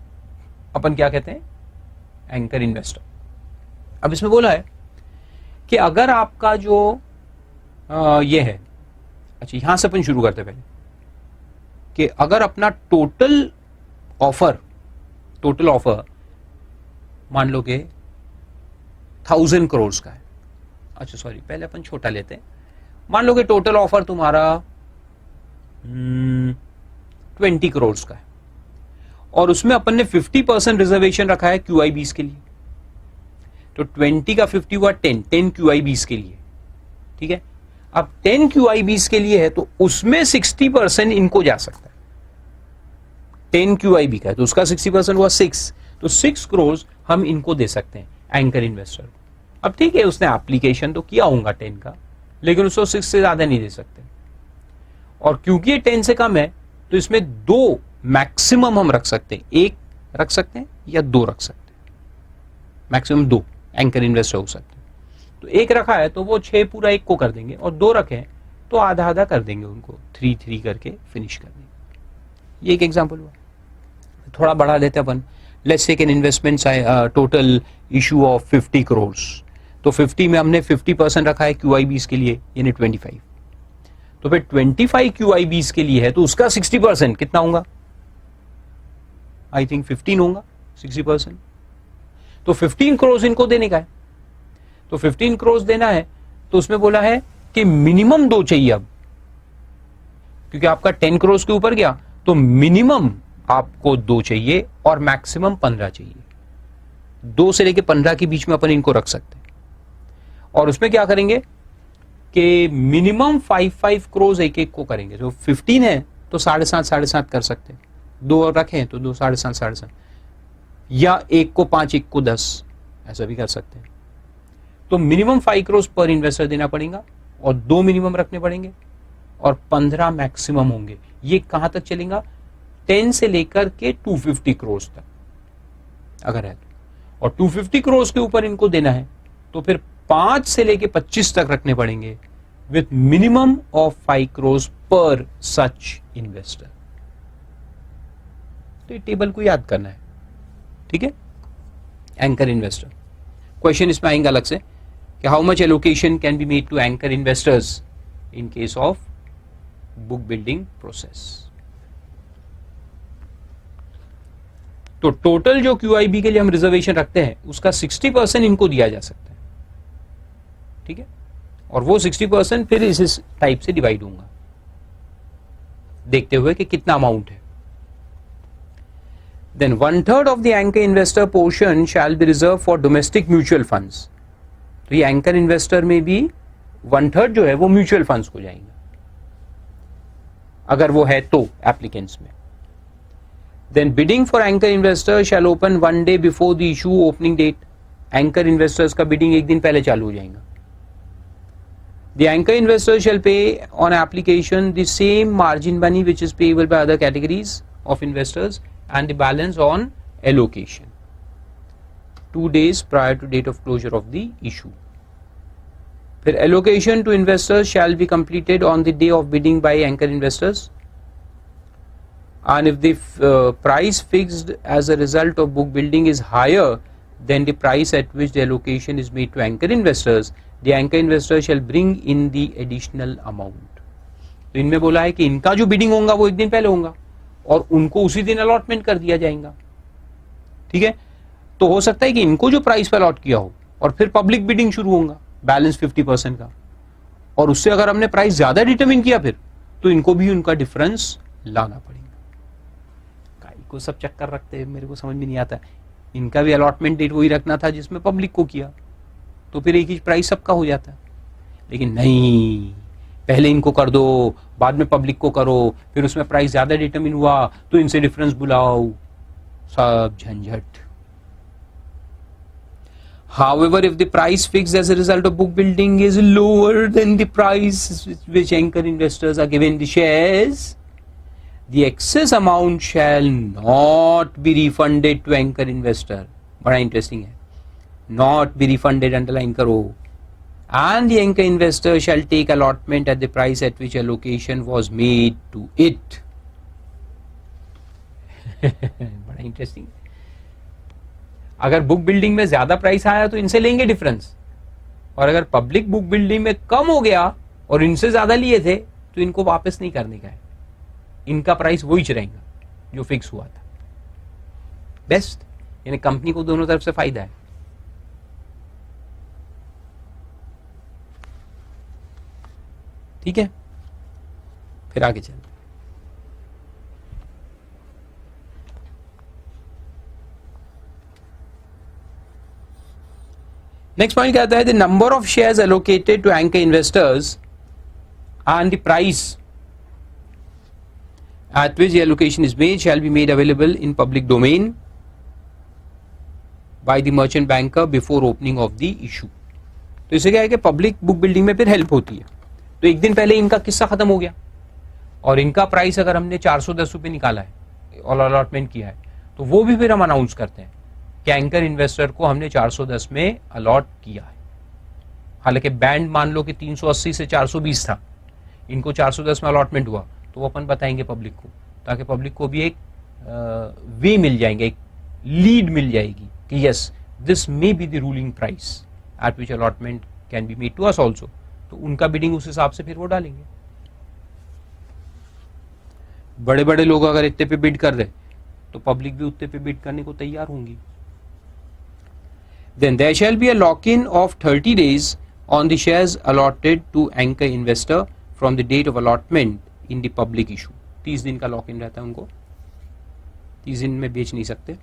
अपन क्या कहते हैं, एंकर इन्वेस्टर। अब इसमें बोला है कि अगर आपका जो ये है, अच्छा यहां से अपन शुरू करते हैं पहले कि अगर अपना टोटल ऑफर मान लो कि 1000 करोड़ का है, अच्छा सॉरी पहले अपन छोटा लेते हैं, मान लो कि टोटल ऑफर तुम्हारा 20 करोड़ का है और उसमें अपन ने 50% रिजर्वेशन रखा है QIBs के लिए, तो 20 का 50 हुआ 10 QIBs के लिए, ठीक है। अब 10 QIBs के लिए है तो उसमें 60% इनको जा सकता है, 10 QIB का है तो उसका 60% हुआ 6, तो 6 करोड़ हम इनको दे सकते हैं एंकर इन्वेस्टर को। अब ठीक है उसने एप्लीकेशन तो किया होगा 10 का, लेकिन उसको 6 से ज्यादा नहीं दे सकते, और क्योंकि ये 10 से कम है तो इसमें 2 मैक्सिमम हम रख सकते हैं, 1 रख सकते हैं या 2 रख सकते हैं, मैक्सिमम 2 एंकर इन्वेस्टर हो सकते हैं। तो 1 रखा है तो वो 6 पूरा 1 को कर देंगे, और 2 रखे हैं तो आधा आधा कर देंगे उनको, 3 करके फिनिश कर देंगे। ये एक एग्जांपल हुआ। थोड़ा बढ़ा लेते हैं अपन, let's take an investment total issue of 50 crore, तो 50 में हमने 50% रखा है QIBs के लिए, यानी 25, तो फिर 25 QIBs के लिए है तो उसका 60% कितना होगा, आई थिंक 15 होगा 60%, तो 15 करोड़ इनको देने का है, तो 15 करोड़ देना है तो उसमें बोला है कि मिनिमम 2 चाहिए। अब क्योंकि आपका 10 करोड़ के ऊपर गया तो मिनिमम आपको 2 चाहिए और मैक्सिमम 15 चाहिए, 2 से लेके 15 के बीच में अपन इनको रख सकते हैं। और उसमें क्या करेंगे कि मिनिमम 5 करोड़ एक को करेंगे, जो 15 है तो 7.5 कर सकते हैं, 2 रखें तो 2 7.5, या 1 को 5 1 को 10 ऐसा भी कर सकते हैं। तो मिनिमम 5 करोड़ पर इन्वेस्टर देना पड़ेगा और 2 मिनिमम रखने पड़ेंगे और 15 मैक्सिमम होंगे। ये कहां तक चलेगा, 10 से लेकर के 250 करोड़ तक अगर है तो, और 250 करोड़ के ऊपर इनको देना है तो फिर 5 से लेके 25 तक रखने पड़ेंगे विथ मिनिमम ऑफ 5 करोड़ पर सच इन्वेस्टर। तो ये टेबल को याद करना है, ठीक है। एंकर इन्वेस्टर क्वेश्चन इसमें आएंगे अलग से कि how much allocation can be made to anchor investors in case of book building process. तो टोटल जो QIB के लिए हम रिजर्वेशन रखते हैं उसका 60% इनको दिया जा सकता है, ठीक है, और वो 60% फिर इस टाइप से डिवाइड होगा देखते हुए कि कितना अमाउंट है। Then 1/3 of the anchor investor portion shall be reserved for domestic mutual funds. तो ये एंकर इन्वेस्टर में भी 1/3 जो है वो म्यूचुअल फंड्स को जाएंगे अगर वो है तो एप्लीकेंट्स में। Then bidding for anchor investor shall open 1 day before the issue opening date. Anchor investors का बिडिंग 1 दिन पहले चालू हो जाएगा। The anchor investor shall pay on application the same margin money which is payable by other categories of investors and the balance on allocation 2 days prior to date of closure of the issue. फिर allocation to investors shall be completed on the day of bidding by anchor investors, and if the price fixed as a result of book building is higher than the price at which the allocation is made to anchor investors, the anchor investor shall bring in the additional amount. तो इनमें बोला है कि इनका जो bidding होगा वो 1 दिन पहले होगा और उनको उसी दिन अलॉटमेंट कर दिया जाएगा, ठीक है। तो हो सकता है कि इनको जो प्राइस पे अलॉट किया हो और फिर पब्लिक बिडिंग शुरू होगा बैलेंस 50% का, और उससे अगर हमने प्राइस ज्यादा डिटरमिन किया फिर तो इनको भी उनका डिफरेंस लाना पड़ेगा। काई को सब चक्कर रखते हैं, मेरे को समझ में नहीं आता। इनका भी अलॉटमेंट डेट वही रखना था जिसमें पब्लिक को किया, तो फिर एक ही प्राइस सबका हो जाता है। लेकिन नहीं, पहले इनको कर दो बाद में पब्लिक को करो, फिर उसमें प्राइस ज्यादा डिटरमिन हुआ तो इनसे डिफरेंस बुलाओ, सब झंझट। However, if the price fixed as a result of book building is lower than the price which anchor investors are given the shares, the excess amount shall not be refunded to anchor investor. बड़ा interesting है, not be refunded, underline करो, and the anchor investor shall take allotment at the price at which allocation was made to it. बड़ा interesting. अगर book building में ज्यादा price आया तो इनसे लेंगे डिफरेंस, और अगर पब्लिक बुक बिल्डिंग में कम हो गया और इनसे ज्यादा लिए थे तो इनको वापस नहीं करने का है, इनका प्राइस वही रहेगा जो फिक्स हुआ था। बेस्ट, यानी कंपनी को दोनों तरफ से फायदा है। ठीक है, फिर आगे चलते। नेक्स्ट पॉइंट कहता है the number of shares allocated to anchor investors and the price at which the allocation is made shall be made available in public domain by the merchant banker before opening of the issue। तो इससे क्या है कि public book building में फिर help होती है। तो एक दिन पहले इनका किस्सा खत्म हो गया और इनका प्राइस अगर हमने 410 रुपये निकाला है और अलॉटमेंट किया है तो वो भी फिर हम अनाउंस करते हैं कि एंकर इन्वेस्टर को हमने 410 में अलॉट किया है। हालांकि बैंड मान लो कि 380 से 420 था, इनको 410 में अलॉटमेंट हुआ तो वो अपन बताएंगे पब्लिक को, ताकि पब्लिक को भी एक वे मिल जाएंगे, एक लीड मिल जाएगी कि yes this may be the ruling price at which allotment can be made to us also. तो उनका बिडिंग उस हिसाब से फिर वो डालेंगे। बड़े बड़े लोग अगर इतने पे बिड कर रहे तो पब्लिक भी उतने पे बिड करने को तैयार होंगी। Then there shall be a lock-in of 30 days on the shares allotted to anchor investor from the date of allotment in the public issue। 30 दिन का लॉक इन रहता है उनको, 30 दिन में बेच नहीं सकते।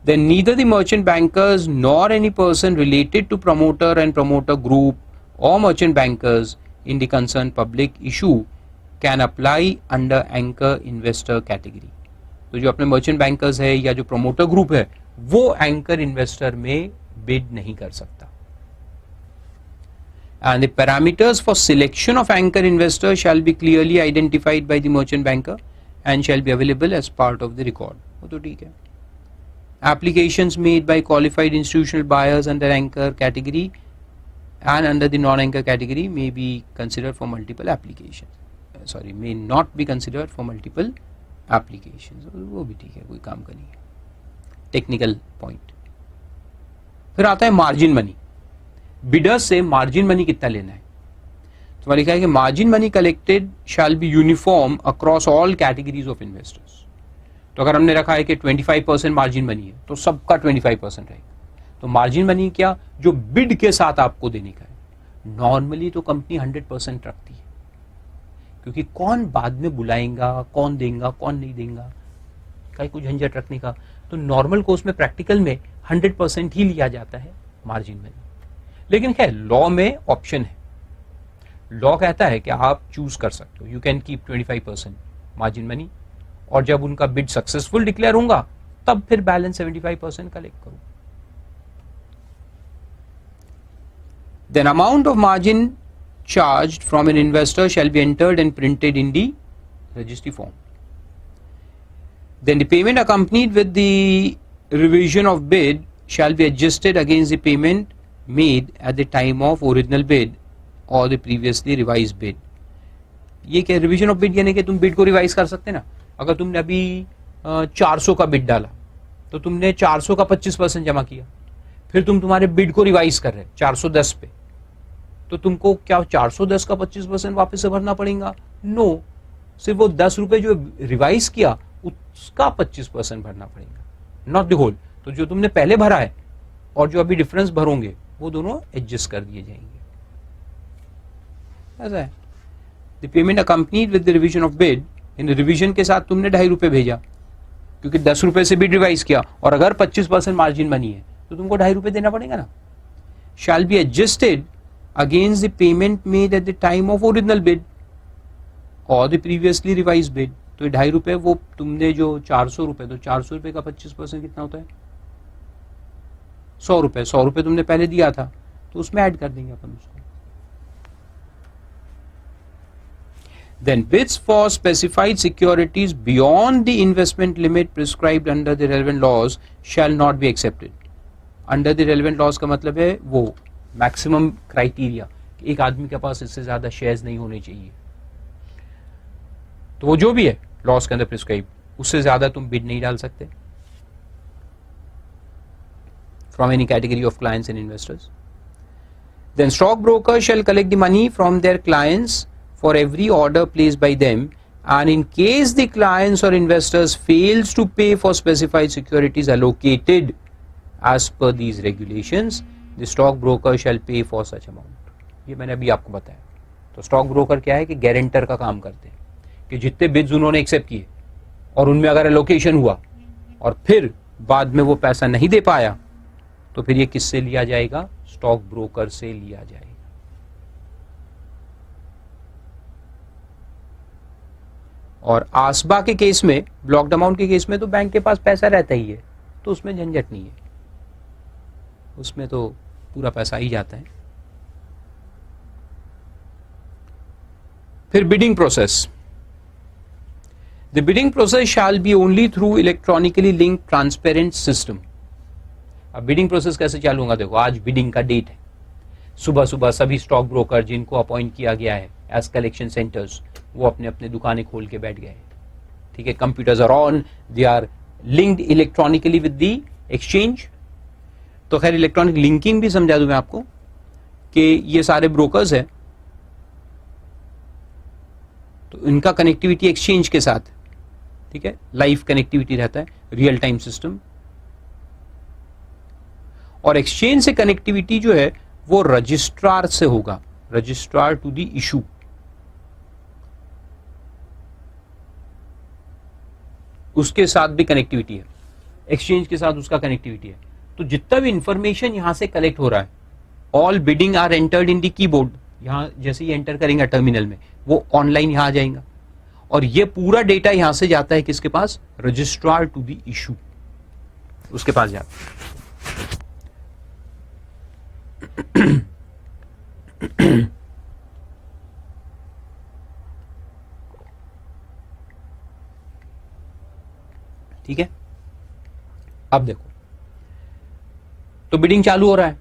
Then neither the merchant bankers nor any person related to promoter and promoter group or merchant bankers in the concerned public issue can apply under anchor investor category। तो जो अपने merchant bankers है या जो promoter group है वो anchor investor में bid नहीं कर सकता। And the parameters for selection of anchor investor shall be clearly identified by the merchant banker and shall be available as part of the record। वो तो ठीक है। Applications made by qualified institutional buyers under anchor category and under the non-anchor category may be considered for multiple applications। Sorry, may not be considered for multiple applications। वो भी ठीक है, कोई काम का नहीं है, टेक्निकल पॉइंट। फिर आता है मार्जिन मनी। बिडर्स से मार्जिन मनी कितना लेना है? तो लिखा है कि margin money collected shall be uniform across all categories of investors. तो अगर हमने रखा है कि 25% मार्जिन मनी है तो सबका 25% रहेगा। तो मार्जिन मनी क्या, जो बिड के साथ आपको देने का है। नॉर्मली तो कंपनी 100% रखती है, क्योंकि कौन बाद में बुलाएगा, कौन देगा, कौन नहीं देगा, कहीं कुछ झंझट रखने का। तो नॉर्मल कोर्स में, प्रैक्टिकल में 100% ही लिया जाता है मार्जिन मनी। लेकिन क्या लॉ में ऑप्शन है, लॉ कहता है कि आप चूज कर सकते हो, you can keep 25% margin money, और जब उनका बिड सक्सेसफुल डिक्लेयर होगा तब फिर बैलेंस 75% कलेक्ट करो। Then amount of margin charged from an investor shall be entered and printed in the registry form. Then the payment accompanied with the revision of bid shall be adjusted against the payment made at the time of original bid or the previously revised bid। ये क्या revision of bid, यानी कि तुम bid को revise कर सकते ना। अगर तुमने अभी 400 का बिड डाला तो तुमने 400 का 25% जमा किया, फिर तुम तुम्हारे बिड को रिवाइज कर रहे 410 पे, तो तुमको क्या 410 का 25% वापस से भरना पड़ेगा? नो, सिर्फ वो 10 रुपए जो रिवाइज किया उसका 25% भरना पड़ेगा, नॉट द होल। तो जो तुमने पहले भरा है और जो अभी डिफरेंस भरोगे वो दोनों एडजस्ट कर दिए जाएंगे। ऐसा है। The payment accompanied with the revision of bid, in revision के साथ तुमने 2.5 रुपए भेजा, क्योंकि 10 रुपए से बिड रिवाइज किया, और अगर 25% मार्जिन मनी है तो तुमको 2.5 रुपए देना पड़ेगा ना। Shall be adjusted against the payment made at the time of original bid और द प्रीवियसली रिवाइज बिड। तो 2.5 रुपए वो तुमने जो 400 रुपए, तो 400 रुपए का 25% कितना होता है? 100 रुपए। 100 रुपए तुमने पहले दिया था तो उसमें ऐड कर देंगे अपन उसको। Then bids for specified securities beyond the investment limit prescribed under the relevant laws shall not be accepted। Under the relevant laws का मतलब है वो मैक्सिमम क्राइटेरिया, एक आदमी के पास इससे ज्यादा शेयर्स नहीं होने चाहिए। तो वो जो भी है लॉस के अंदर प्रिस्क्राइब, उससे ज्यादा तुम बिड नहीं डाल सकते। from any category of clients and investors. Then stockbroker shall collect the money from their clients for every order placed by them, and in case the clients or investors fails to pay for specified securities allocated as per these regulations, the stockbroker shall pay for such amount. ये मैंने अभी आपको बताया. तो stock broker क्या है कि guarantor का काम करते हैं कि जितने बिड्स उन्होंने एक्सेप्ट किए और उनमें अगर एलोकेशन हुआ और फिर बाद में वो पैसा नहीं दे पाया, तो फिर ये किससे लिया जाएगा? स्टॉक ब्रोकर से लिया जाएगा. और आसबा के केस में, ब्लॉक्ड अमाउंट के केस में तो बैंक के पास पैसा रहता ही है, तो उसमें झंझट नहीं है, उसमें तो पूरा पैसा ही जाता है. फिर bidding process. The bidding process shall be only through electronically link transparent system. अब बिडिंग प्रोसेस कैसे चालू होगा? देखो, आज बिडिंग का डेट है. सुबह सुबह सभी स्टॉक ब्रोकर जिनको अपॉइंट किया गया है एज कलेक्शन सेंटर्स, वो अपने अपने दुकानें खोल के बैठ गए. ठीक है, computers are on, they are linked electronically with the exchange. तो खैर, इलेक्ट्रॉनिक लिंकिंग भी समझा दूं मैं आपको कि ये सारे ब्रोकर्स हैं, तो इनका कनेक्टिविटी एक्सचेंज के साथ, ठीक है, लाइव कनेक्टिविटी रहता है, रियल टाइम सिस्टम. और एक्सचेंज से कनेक्टिविटी जो है वो रजिस्ट्रार से होगा, रजिस्ट्रार टू द इशू. उसके साथ भी कनेक्टिविटी है, एक्सचेंज के साथ उसका कनेक्टिविटी है. तो जितना भी इंफॉर्मेशन यहां से कलेक्ट हो रहा है, all bidding are entered in the keyboard. यहां जैसे ही एंटर करेंगे टर्मिनल में, वो ऑनलाइन यहां आ जाएगा और ये पूरा डेटा यहां से जाता है किसके पास? रजिस्ट्रार टू द इशू, उसके पास जाता है. ठीक है, अब देखो, तो बिडिंग चालू हो रहा है.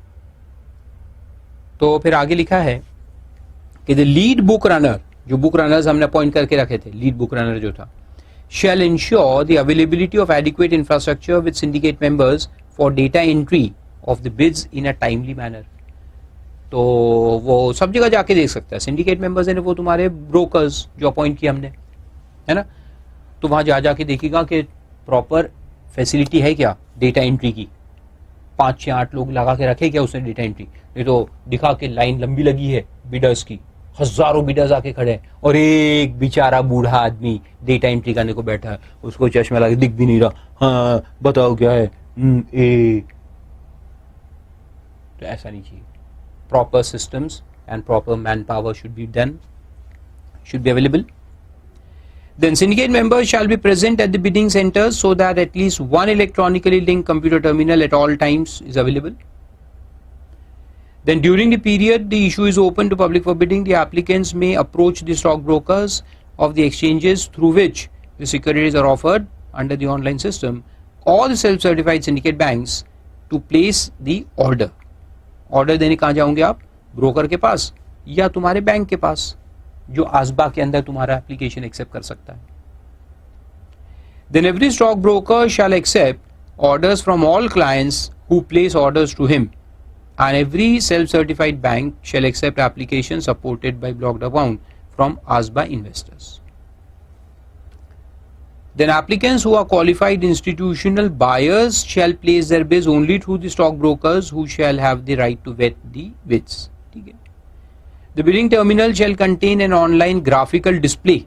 तो फिर आगे लिखा है कि द लीड बुक रनर, जो बुक रनर्स हमने अपॉइंट करके रखे थे, लीड बुक रनर जो था, shall ensure the availability of adequate infrastructure with syndicate members for data entry of the bids in a timely manner. तो वो सब जगह जाके देख सकता है. सिंडिकेट मेंबर्स है वो तुम्हारे ब्रोकर्स जो अपॉइंट किए हमने, है ना, तो वहां जा जाके देखेगा कि प्रॉपर फैसिलिटी है क्या डेटा एंट्री की. 5 6 8 लोग लगा के रखे क्या उसने डेटा एंट्री? नहीं तो दिखा के लाइन लंबी लगी है बिडर्स की, हजारों बिडर्स आके खड़े हैं और एक बेचारा बूढ़ा आदमी डेटा एंट्री करने को बैठा है, उसको चश्मा लगा दिख भी नहीं रहा. हाँ बताओ क्या है? ए. तो ऐसा नहीं चाहिए. Proper systems and proper man power should be done, should be available. Then syndicate members shall be present at the bidding centers so that at least one electronically linked computer terminal at all times is available. Then during the period the issue is open to public for bidding, the applicants may approach the stockbrokers of the exchanges through which the securities are offered under the online system or the self-certified syndicate banks to place the order. Order देने कहाँ जाओगे आप? Broker के पास या तुम्हारे bank के पास जो आसबा के अंदर तुम्हारा एप्लीकेशन एक्सेप्ट कर सकता है. Then every stock broker shall accept orders from all clients who place orders to him, and every self-certified bank shall accept applications supported by blocked account from ASBA investors. Then applicants who are qualified institutional buyers shall place their bids only through the stockbrokers who shall have the right to vet the bids. ठीक है. The bidding terminal shall contain an online graphical display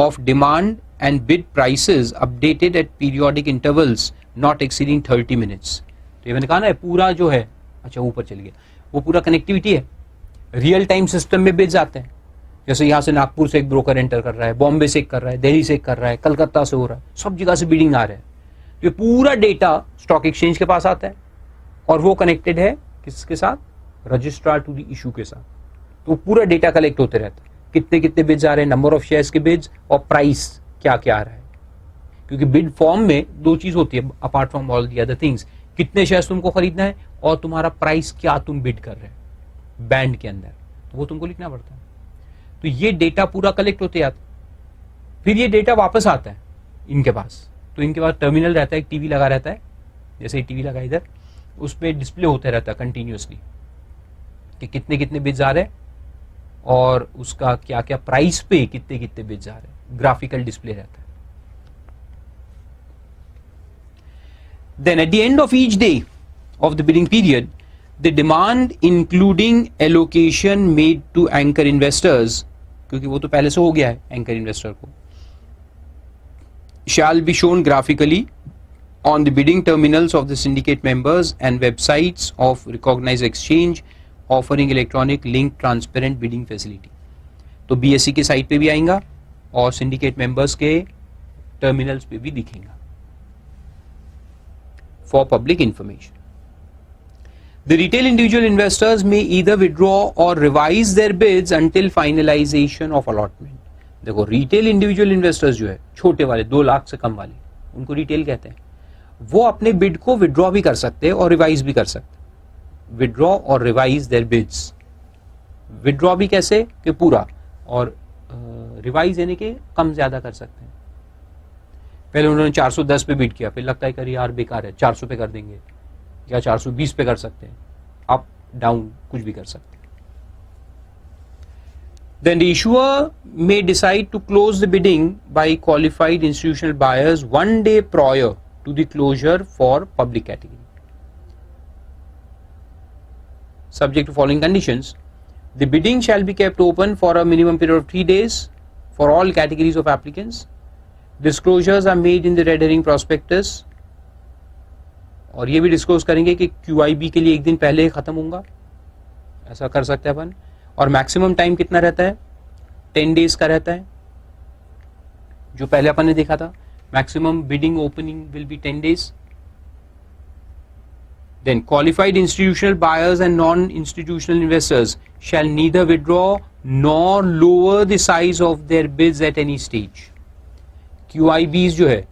of demand and bid prices updated at periodic intervals not exceeding 30 minutes. तो ये मैंने कहा ना, पूरा जो है, अच्छा ऊपर चल गया, वो पूरा कनेक्टिविटी है, रियल टाइम सिस्टम में बिड्स आते हैं. जैसे यहाँ से नागपुर से एक ब्रोकर एंटर कर रहा है, बॉम्बे से एक कर रहा है, दिल्ली से एक कर रहा है, कलकत्ता से हो रहा है, सब जगह से बिडिंग आ रहा है. तो ये पूरा डेटा स्टॉक एक्सचेंज के पास आता है और वो कनेक्टेड है किसके साथ? रजिस्ट्रार टू द इशू के साथ. तो पूरा डेटा कलेक्ट होते रहता है, कितने कितने बिड्स आ रहे हैं, नंबर ऑफ शेयर्स के बिड्स और प्राइस क्या क्या आ रहा है. क्योंकि बिड फॉर्म में दो चीज होती है apart from all the other things, कितने शेयर्स तुमको खरीदना है और तुम्हारा प्राइस क्या तुम बिड कर रहे हैं बैंड के अंदर, तो वो तुमको लिखना पड़ता है. तो ये डेटा पूरा कलेक्ट होते आता, फिर ये डेटा वापस आता है इनके पास. तो इनके पास टर्मिनल रहता है, एक टीवी लगा रहता है, जैसे टीवी लगा इधर, उस पर डिस्प्ले होते रहता है कंटिन्यूसली कि कितने कितने बिड्स आ रहे हैं और उसका क्या क्या प्राइस पे कितने कितने बिड्स आ रहे हैं, ग्राफिकल डिस्प्ले रहता है. Then at the end of each day of the bidding period, the demand including allocation made to anchor investors, क्योंकि वो तो पहले से हो गया है एंकर इन्वेस्टर को, shall be shown graphically on the bidding terminals of the syndicate members and websites of recognized exchange offering electronic link transparent bidding facility. तो BSE के साइट पे भी आएगा और syndicate members के टर्मिनल्स पे भी दिखेगा for public information. The retail individual investors may either withdraw or revise their bids until finalization of allotment. देखो रिटेल इंडिविजुअल इन्वेस्टर्स जो है छोटे वाले 2 लाख से कम वाले, उनको रिटेल कहते हैं, वो अपने बिड को विड्रॉ भी कर सकते हैं और रिवाइज भी कर सकते हैं. विड्रॉ और रिवाइज देयर बिड्स. विड्रॉ भी कैसे कि पूरा, और रिवाइज यानी कि कम ज्यादा कर सकते हैं. पहले उन्होंने 410 पे बीट किया, फिर लगता है कि यार बेकार है 400 पे कर देंगे या 420 पे कर सकते हैं, अप डाउन कुछ भी कर सकते हैं. Then the issuer may decide to close the bidding by qualified institutional buyers 1 day prior to the closure for public category. Subject to following conditions, the bidding shall be kept open for a minimum period of 3 days for all categories of applicants. Disclosures are made in the red herring prospectus. और ये भी disclose करेंगे कि QIB के लिए एक दिन पहले खत्म होगा, ऐसा कर सकते हैं अपन. और मैक्सिमम टाइम कितना रहता है, 10 डेज का रहता है, जो पहले अपन ने देखा था. Maximum bidding opening will be 10 days. Then qualified institutional buyers and non-institutional investors shall neither withdraw nor lower the size of their bids at any stage. QIBs जो है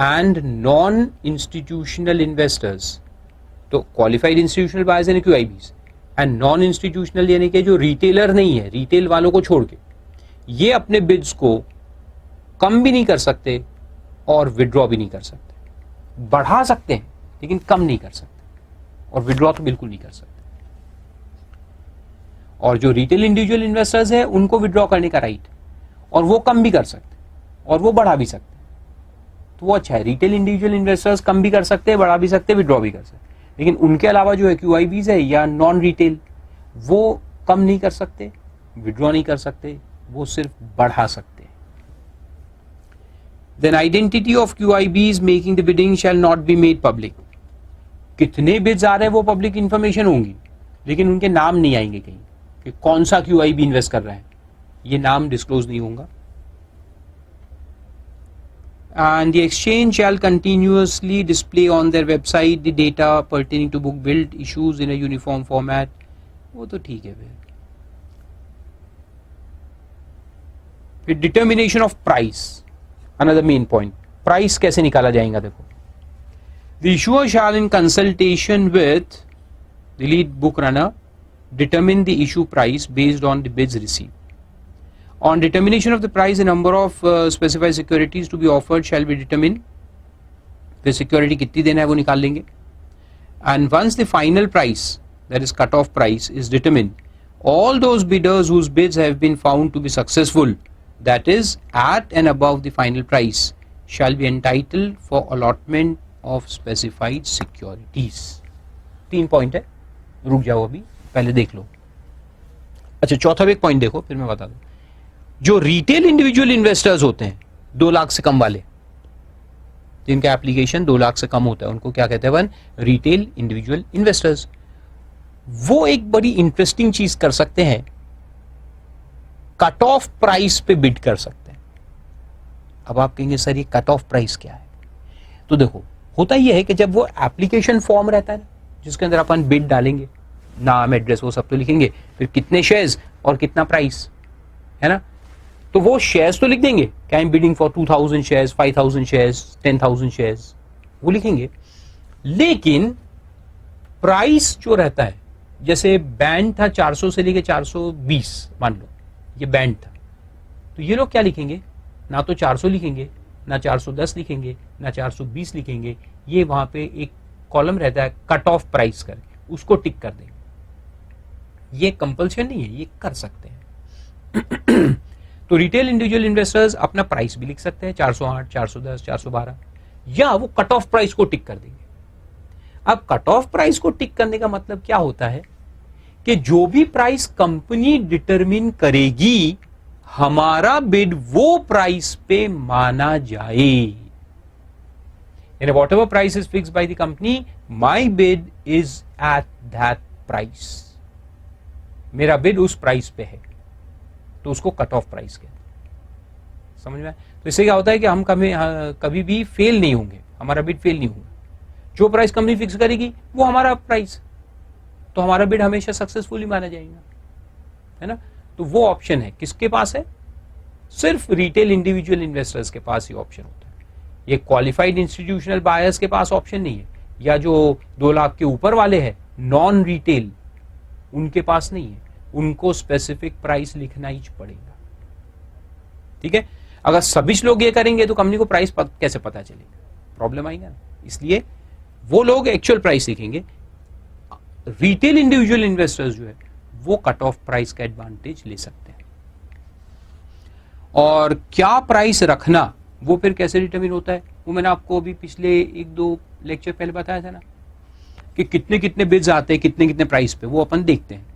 and non-institutional investors, तो qualified institutional buyers यानी QIBs and non institutional यानी कि जो retailer नहीं है, retail वालों को छोड़ के, ये अपने बिड्स को कम भी नहीं कर सकते और विड्रॉ भी नहीं कर सकते. बढ़ा सकते हैं लेकिन कम नहीं कर सकते, और विड्रॉ तो बिल्कुल नहीं कर सकते. और जो रिटेल इंडिविजुअल इन्वेस्टर्स है उनको विड्रॉ करने का राइट, और वो कम भी कर सकते और वो बढ़ा भी सकते. तो वो अच्छा है, रिटेल इंडिविजुअल इन्वेस्टर्स कम भी कर सकते हैं, बढ़ा भी सकते, विड्रॉ भी कर सकते. लेकिन उनके अलावा जो है QIBs है या नॉन रिटेल, वो कम नहीं कर सकते, विड्रॉ नहीं कर सकते, वो सिर्फ बढ़ा सकते हैं. Then identity of QIBs making the bidding shall not be made public. कितने बिड्स आ रहे हैं वो पब्लिक इंफॉर्मेशन होंगी, लेकिन उनके नाम नहीं आएंगे कहीं कि कौन सा QIB इन्वेस्ट कर रहा है, ये नाम डिस्क्लोज नहीं होगा. And the exchange shall continuously display on their website the data pertaining to book build issues in a uniform format. वो तो ठीक है. फिर determination of price, another main point. Price कैसे निकाला जाएगा, देखो. The issuer shall in consultation with the lead book runner determine the issue price based on the bids received. On determination of the price, the number of specified securities to be offered shall be determined. फिर security कितनी देना है वो निकाल लेंगे. And once the final price, that is cut-off price, is determined, all those bidders whose bids have been found to be successful, that is at and above the final price, shall be entitled for allotment of specified securities. 3 point है, रुक जाओ अभी, पहले देख लो. अच्छा, चौथा भी एक पॉइंट देखो, फिर मैं बता दूं. जो रिटेल इंडिविजुअल इन्वेस्टर्स होते हैं 2 लाख से कम वाले, जिनका एप्लीकेशन 2 लाख से कम होता है, उनको क्या कहते हैं, रिटेल इंडिविजुअल इन्वेस्टर्स. वो एक बड़ी इंटरेस्टिंग चीज कर सकते हैं, कट ऑफ प्राइस पे बिड कर सकते हैं. अब आप कहेंगे सर ये कट ऑफ प्राइस क्या है, तो देखो होता यह है कि जब वो एप्लीकेशन फॉर्म रहता है जिसके अंदर अपन बिड डालेंगे, नाम एड्रेस वो सब तो लिखेंगे, फिर कितने शेयर्स और कितना प्राइस है ना, तो वो शेयर्स तो लिख देंगे कि I am bidding for 2000 shares, 5000 shares, 10,000 shares, वो लिखेंगे. लेकिन प्राइस जो रहता है, जैसे बैंड था 400 से लेके 420, मान लो ये बैंड था, तो ये लोग क्या लिखेंगे, ना तो 400 लिखेंगे, ना 410 लिखेंगे, ना 420 लिखेंगे, ये वहां पे एक कॉलम रहता है कट ऑफ प्राइस करके, उसको टिक कर देंगे। ये कंपल्शन नहीं है, ये कर सकते हैं। तो रिटेल इंडिविजुअल इन्वेस्टर्स अपना प्राइस भी लिख सकते हैं 408, 410, 412, या वो कट ऑफ प्राइस को टिक कर देंगे। अब कट ऑफ प्राइस को टिक करने का मतलब क्या होता है कि जो भी प्राइस कंपनी डिटरमिन करेगी, हमारा बिड वो प्राइस पे माना जाए। यानी what ever price is fixed by the company, my bid is at that price. मेरा बिड उस प्राइस पे है, तो उसको कट ऑफ प्राइस कहते हैं। समझ में आया? तो इससे क्या होता है कि हम कभी भी फेल नहीं होंगे, हमारा बिड फेल नहीं होगा। जो प्राइस कंपनी फिक्स करेगी वो हमारा प्राइस, तो हमारा बिड हमेशा सक्सेसफुली माना जाएगा, है ना। तो वो ऑप्शन है किसके पास है? सिर्फ रिटेल इंडिविजुअल इन्वेस्टर्स के पास ही ऑप्शन होता है। ये क्वालिफाइड इंस्टीट्यूशनल बायर्स के पास ऑप्शन नहीं है, या जो 2 लाख के ऊपर वाले हैं नॉन रिटेल, उनके पास नहीं है। उनको स्पेसिफिक प्राइस लिखना ही पड़ेगा। ठीक है, अगर सभी लोग ये करेंगे तो कंपनी को प्राइस कैसे पता चलेगा? प्रॉब्लम आएगा ना। इसलिए वो लोग एक्चुअल प्राइस लिखेंगे। रिटेल इंडिविजुअल इन्वेस्टर्स जो है वो कट ऑफ प्राइस का एडवांटेज ले सकते हैं। और क्या प्राइस रखना वो फिर कैसे डिटरमिन होता है, वो मैंने आपको अभी पिछले 1-2 लेक्चर पहले बताया था ना, कि कितने कितने बिड्स आते हैं कितने कितने प्राइस पे, वो अपन देखते हैं।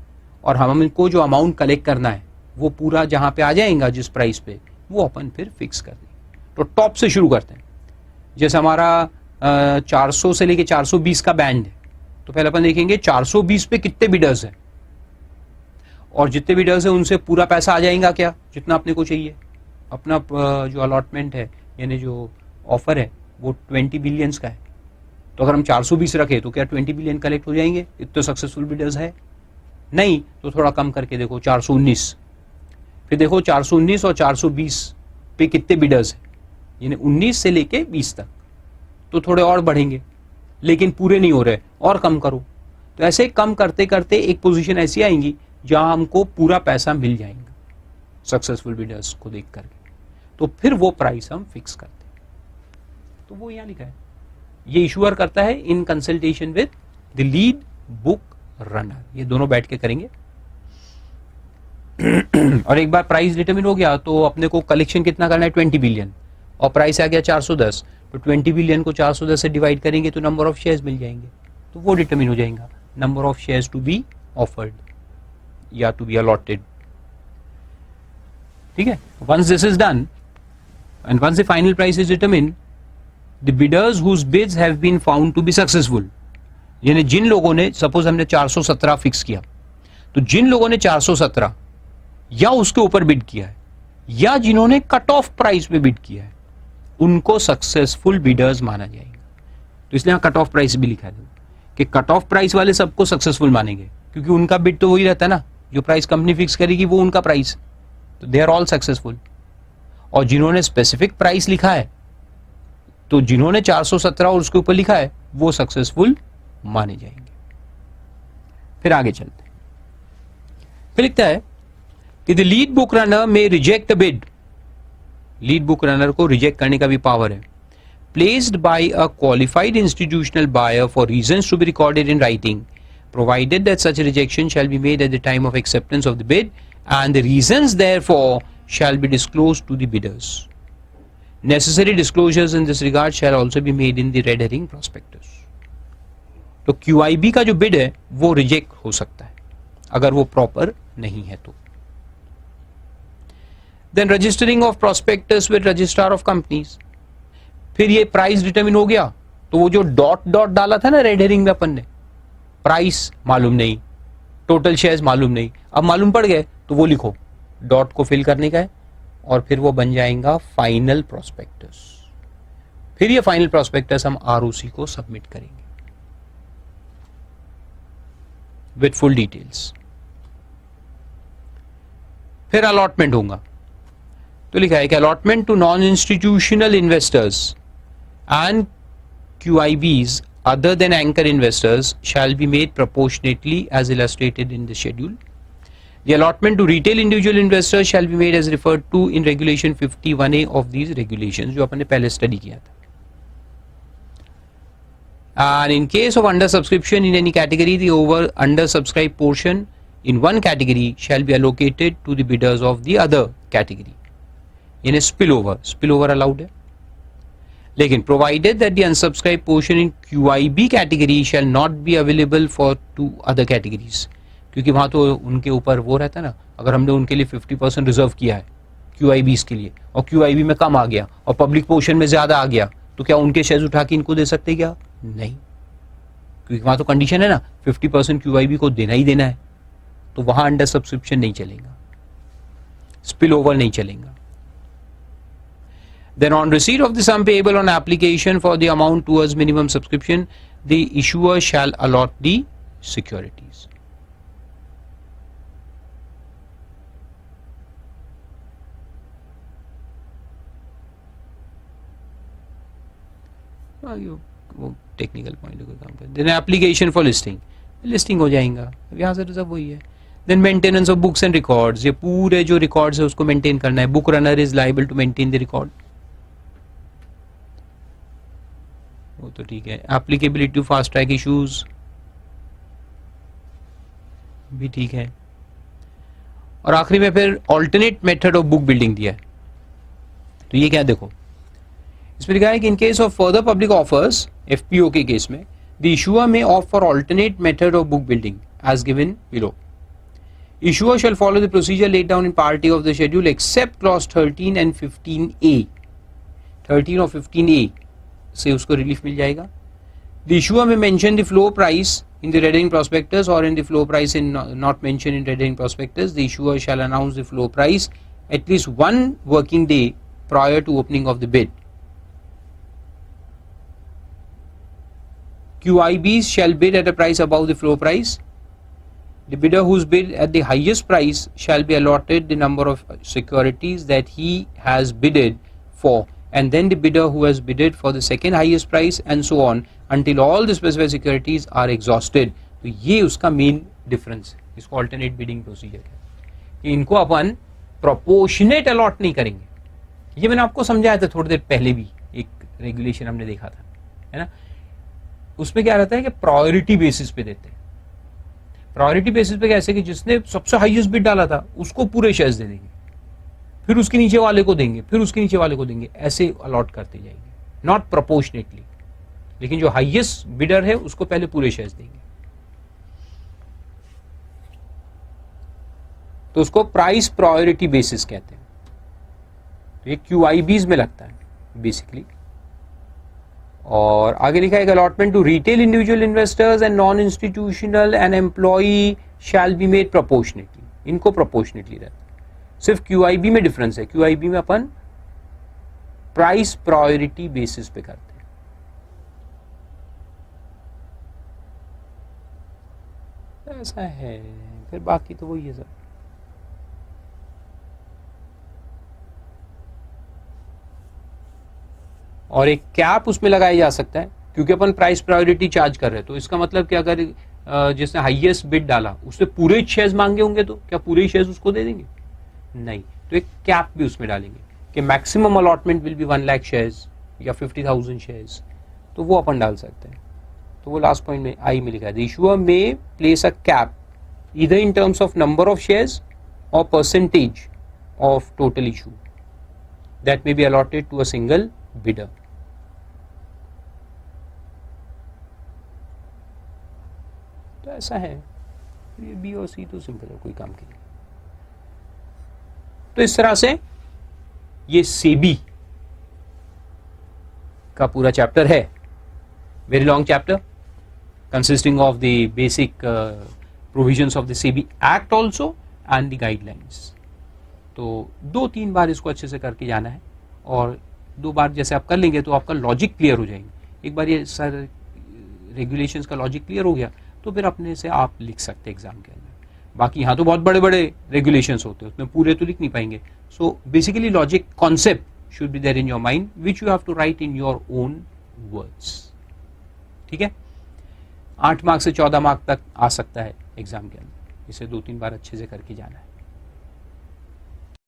और हमको जो अमाउंट कलेक्ट करना है वो पूरा जहां पे आ जाएगा जिस प्राइस पे, वो अपन फिर फिक्स कर देंगे। तो टॉप से शुरू करते हैं। जैसे हमारा 400 से लेके 420 का बैंड है, तो पहले अपन देखेंगे 420 पे कितने बिडर्स हैं, और जितने बिडर्स हैं उनसे पूरा पैसा आ जाएगा क्या, जितना अपने को चाहिए। अपना जो अलॉटमेंट है यानी जो ऑफर है वो 20 बिलियंस का है, तो अगर हम 420 रखे तो क्या 20 बिलियन कलेक्ट हो जाएंगे? इतने सक्सेसफुल बिडर्स है नहीं, तो थोड़ा कम करके देखो 419, फिर देखो 419 और 420 पे कितने बिडर्स हैं, यानी 19 से लेके 20 तक, तो थोड़े और बढ़ेंगे, लेकिन पूरे नहीं हो रहे, और कम करो। तो ऐसे कम करते करते एक पोजीशन ऐसी आएंगी जहां हमको पूरा पैसा मिल जाएगा सक्सेसफुल बिडर्स को देख करके, तो फिर वो प्राइस हम फिक्स करते हैं। तो वो यहां लिखा है, ये इशूअर करता है in consultation with the lead book runner. ये दोनों बैठ के करेंगे। और एक बार प्राइस डिटरमिन हो गया तो अपने को कलेक्शन कितना करना है 20 बिलियन, और प्राइस आ गया 410, तो 20 बिलियन को 410 से डिवाइड करेंगे तो नंबर ऑफ शेयर्स मिल जाएंगे, तो वो डिटरमिन हो जाएगा number of shares to be offered या टू बी अलॉटेड। ठीक है, once this is done and once the final price is determined, the bidders whose bids have been found to be successful, यानी जिन लोगों ने, suppose हमने 417 fix किया, तो जिन लोगों ने 417 या उसके ऊपर बिड किया है, या जिन्होंने कट ऑफ प्राइस पे बिड किया है, उनको सक्सेसफुल बिडर्स माना जाएगा। तो इसलिए कट ऑफ प्राइस भी लिखा है कि कट ऑफ प्राइस वाले सबको सक्सेसफुल मानेंगे, क्योंकि उनका बिड तो वही रहता है ना, जो प्राइस कंपनी फिक्स करेगी वो उनका प्राइस, तो दे आर ऑल सक्सेसफुल। और जिन्होंने स्पेसिफिक प्राइस लिखा है, तो जिन्होंने 417 और उसके ऊपर लिखा है वो सक्सेसफुल माने जाएंगे। फिर आगे चलते हैं। फिर लिखता है कि the lead book runner may reject the bid, lead book runner को रिजेक्ट करने का भी पावर है, placed by a qualified institutional buyer for reasons to be recorded in writing, provided that such a rejection shall be made at the time of acceptance of the bid and the reasons therefore shall be disclosed to the bidders. Necessary disclosures in this regard shall also be made in the red herring prospectus. तो QIB का जो bid है वो reject हो सकता है अगर वो प्रॉपर नहीं है तो। Then registering of prospectus with registrar of companies. फिर ये प्राइस डिटरमिन हो गया, तो वो जो डॉट डॉट डाला था ना रेड हेरिंग में अपन ने, प्राइस मालूम नहीं, टोटल शेयर्स मालूम नहीं, अब मालूम पड़ गए तो वो लिखो, डॉट को फिल करने का है, और फिर वो बन जाएगा फाइनल प्रोस्पेक्टस। फिर ये फाइनल प्रोस्पेक्टस हम ROC को सबमिट करेंगे विथ फुल डिटेल्स। फिर अलॉटमेंट होगा, तो लिखा है कि allotment to non institutional investors and QIBs other than anchor investors shall be made proportionately as illustrated in the schedule. The allotment to retail individual investors shall be made as referred to in regulation 51A of these regulations, जो अपन ने पहले study किया था। And in case of under subscription in any category, the under subscribed portion in one category shall be allocated to the bidders of the other category in a spillover allowed है. लेकिन provided that the unsubscribed portion in QIB category shall not be available for two other categories, क्योंकि वहाँ तो उनके ऊपर वो रहता है ना, अगर हमने उनके लिए 50% रिजर्व किया है QIBs के लिए और QIB में कम आ गया और पब्लिक पोर्शन में ज़्यादा आ गया, तो क्या उनके शेयर्स उठा के इनको दे सकते क्या? नहीं, क्योंकि वहाँ तो कंडीशन है ना 50% QIB को देना ही देना है, तो वहाँ अंडर सब्सक्रिप्शन नहीं चलेगा, स्पिल ओवर नहीं चलेगा. Then on receipt of the sum payable on application for the amount towards minimum subscription, the issuer shall allot the securities. वो टेक्निकल पॉइंट को काम कर. देन एप्लीकेशन फॉर लिस्टिंग हो जाएगा. अब यहाँ से तो सब वही है. Then maintenance of books and records, ये पूरे जो रिकॉर्ड्स है उसको मेंटेन करना है. Book runner is liable to maintain the record, वो तो ठीक है. Applicability to fast track issues भी ठीक है. और आखिरी में फिर alternate method of book building दिया है. तो ये क्या देखो, इसमें लिखा है कि in case of further public offers, FPO के केस में, the issuer may opt for alternate method of book building as given below. Issuer shall follow the procedure laid down in Part A of the schedule except clause 13 and 15A. 13 और 15A से उसको relief मिल जाएगा. The issuer may mention the floor price in the red herring prospectus or in the floor price in not mentioned in red herring prospectus. The issuer shall announce the floor price at least one working day prior to opening of the bid. QIBs shall bid at a price above the floor price. The bidder whose bid at the highest price shall be allotted the number of securities that he has bidded for, and then the bidder who has bidded for the second highest price, and so on until all the specified securities are exhausted. तो ये उसका main difference है. इसको alternate bidding procedure कहते हैं कि इनको अपन proportionate allot नहीं करेंगे. ये मैंने आपको समझाया था थोड़ी देर पहले भी, एक रेगुलेशन हमने देखा था, है ना. उसमें क्या रहता है कि प्रायोरिटी बेसिस पे देते हैं. प्रायोरिटी बेसिस पे कैसे कि जिसने सबसे हाईएस्ट बिड डाला था उसको पूरे शेयर्स दे देंगे, फिर उसके नीचे वाले को देंगे, फिर उसके नीचे वाले को देंगे, ऐसे अलॉट करते जाएंगे, नॉट प्रोपोर्शनेटली. लेकिन जो हाईएस्ट बिडर है उसको पहले पूरे शेयर्स देंगे. तो उसको प्राइस प्रायोरिटी बेसिस कहते हैं. तो ये QIBs में लगता है बेसिकली. और आगे लिखा है allotment to retail individual investors and non institutional and employee shall be made proportionately. इनको प्रोपोर्शनेटली रहता है. सिर्फ QIB में डिफरेंस है. QIB में अपन प्राइस प्रायोरिटी बेसिस पे करते हैं. ऐसा है. फिर बाकी तो वही है सर. और एक कैप उसमें लगाया जा सकता है क्योंकि अपन प्राइस प्रायोरिटी चार्ज कर रहे हैं. तो इसका मतलब कि अगर जिसने हाईएस्ट बिड डाला उससे पूरे शेयर्स मांगे होंगे तो क्या पूरे शेयर्स उसको दे देंगे? नहीं. तो एक कैप भी उसमें डालेंगे कि maximum allotment will be 1 lakh shares या 50,000 शेयर्स. तो वो अपन डाल सकते हैं. तो वो लास्ट पॉइंट में आई में लिखा है, the issuer may place a cap either in terms of number of shares और percentage of total issue that may be allotted to a single bidder. तो ऐसा है. ये बी और सी तो सिंपल है, कोई काम के लिए. तो इस तरह से ये सेबी का पूरा चैप्टर है. Very long chapter consisting of the basic provisions of the SEBI act also and the guidelines. तो 2-3 बार इसको अच्छे से करके जाना है और 2 बार जैसे आप कर लेंगे तो आपका लॉजिक क्लियर हो जाएंगे. एक बार ये सर रेगुलेशंस का लॉजिक क्लियर हो गया तो फिर अपने से आप लिख सकते हैं एग्जाम के अंदर. बाकी यहाँ तो बहुत बड़े बड़े रेगुलेशंस होते हैं, उसमें पूरे तो लिख नहीं पाएंगे. So basically logic concept should be there in your mind which you have to write in your own words. ठीक है. 8 मार्क्स से 14 मार्क्स तक आ सकता है एग्जाम के अंदर. इसे 2-3 बार अच्छे से करके जाना है.